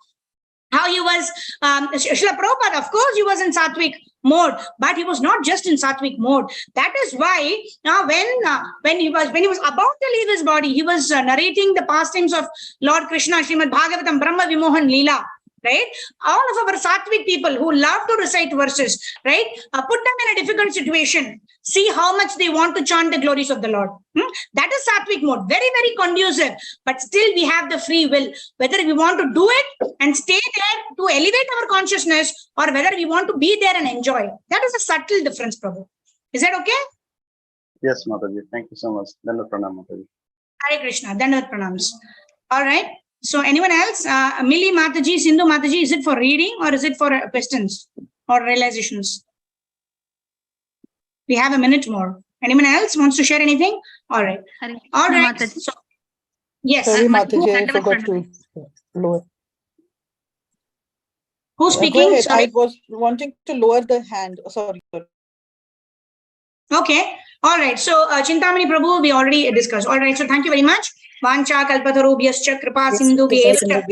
how he was, Srila Prabhupada, of course, he was in Sattvic mode, but he was not just in Sattvic mode. That is why now when he was about to leave his body, he was narrating the pastimes of Lord Krishna, Srimad Bhagavatam, Brahma Vimohan Leela. Right? All of our Sattvic people who love to recite verses, right? Put them in a difficult situation. See how much they want to chant the glories of the Lord. That is Sattvic mode. Very, very conducive. But still we have the free will. Whether we want to do it and stay there to elevate our consciousness, or whether we want to be there and enjoy. That is a subtle difference, Prabhu. Is that okay? Yes, Mataji. Thank you so much. Dandavat Pranam, Mataji. Hare Krishna. Dandavat Pranams. All right. So anyone else? Millie Mataji, Sindhu Mataji, is it for reading or is it for questions or realizations? We have a minute more. Anyone else wants to share anything? All right. All right. So, yes. Sorry, Mataji, I forgot to lower. Who's speaking? Go ahead. Sorry. I was wanting to lower the hand. Sorry. Okay. All right. So, Chintamani Prabhu, we already discussed. All right. So, thank you very much. Vancha kalpatarubhyascha kripa sindhu bhevacha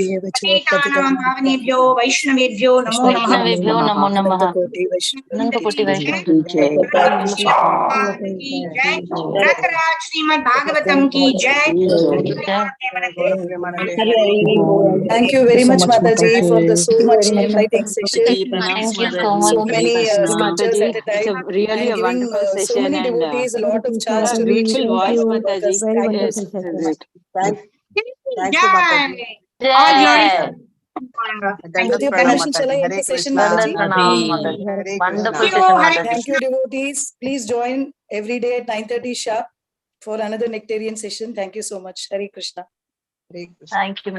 bhavanebhyo vaishnavebhyo namo Namo Namaha. Nandakoti Vaishnavi. Rataraj Srimad Bhagavatam ki jai. Thank you very much, Mataji, for the so much enlightening session. Thank you so much. So many scriptures at a It's time, really and a giving wonderful so session many and devotees a lot of chance to a reach beautiful out voice, about Mataji. this. Thank you. Yes, great. Thank you, Jai. Mataji. All glories. Dandavat With your Pranam, permission, shall I Mataji. end Hare the session, Krishna. Mataji? Hare Wonderful Krishna. session, Hare Mataji. Thank you, devotees. Please join every day at 9:30 sharp for another nectarian session. Thank you so much. Hare Krishna. Hare Krishna. Thank you.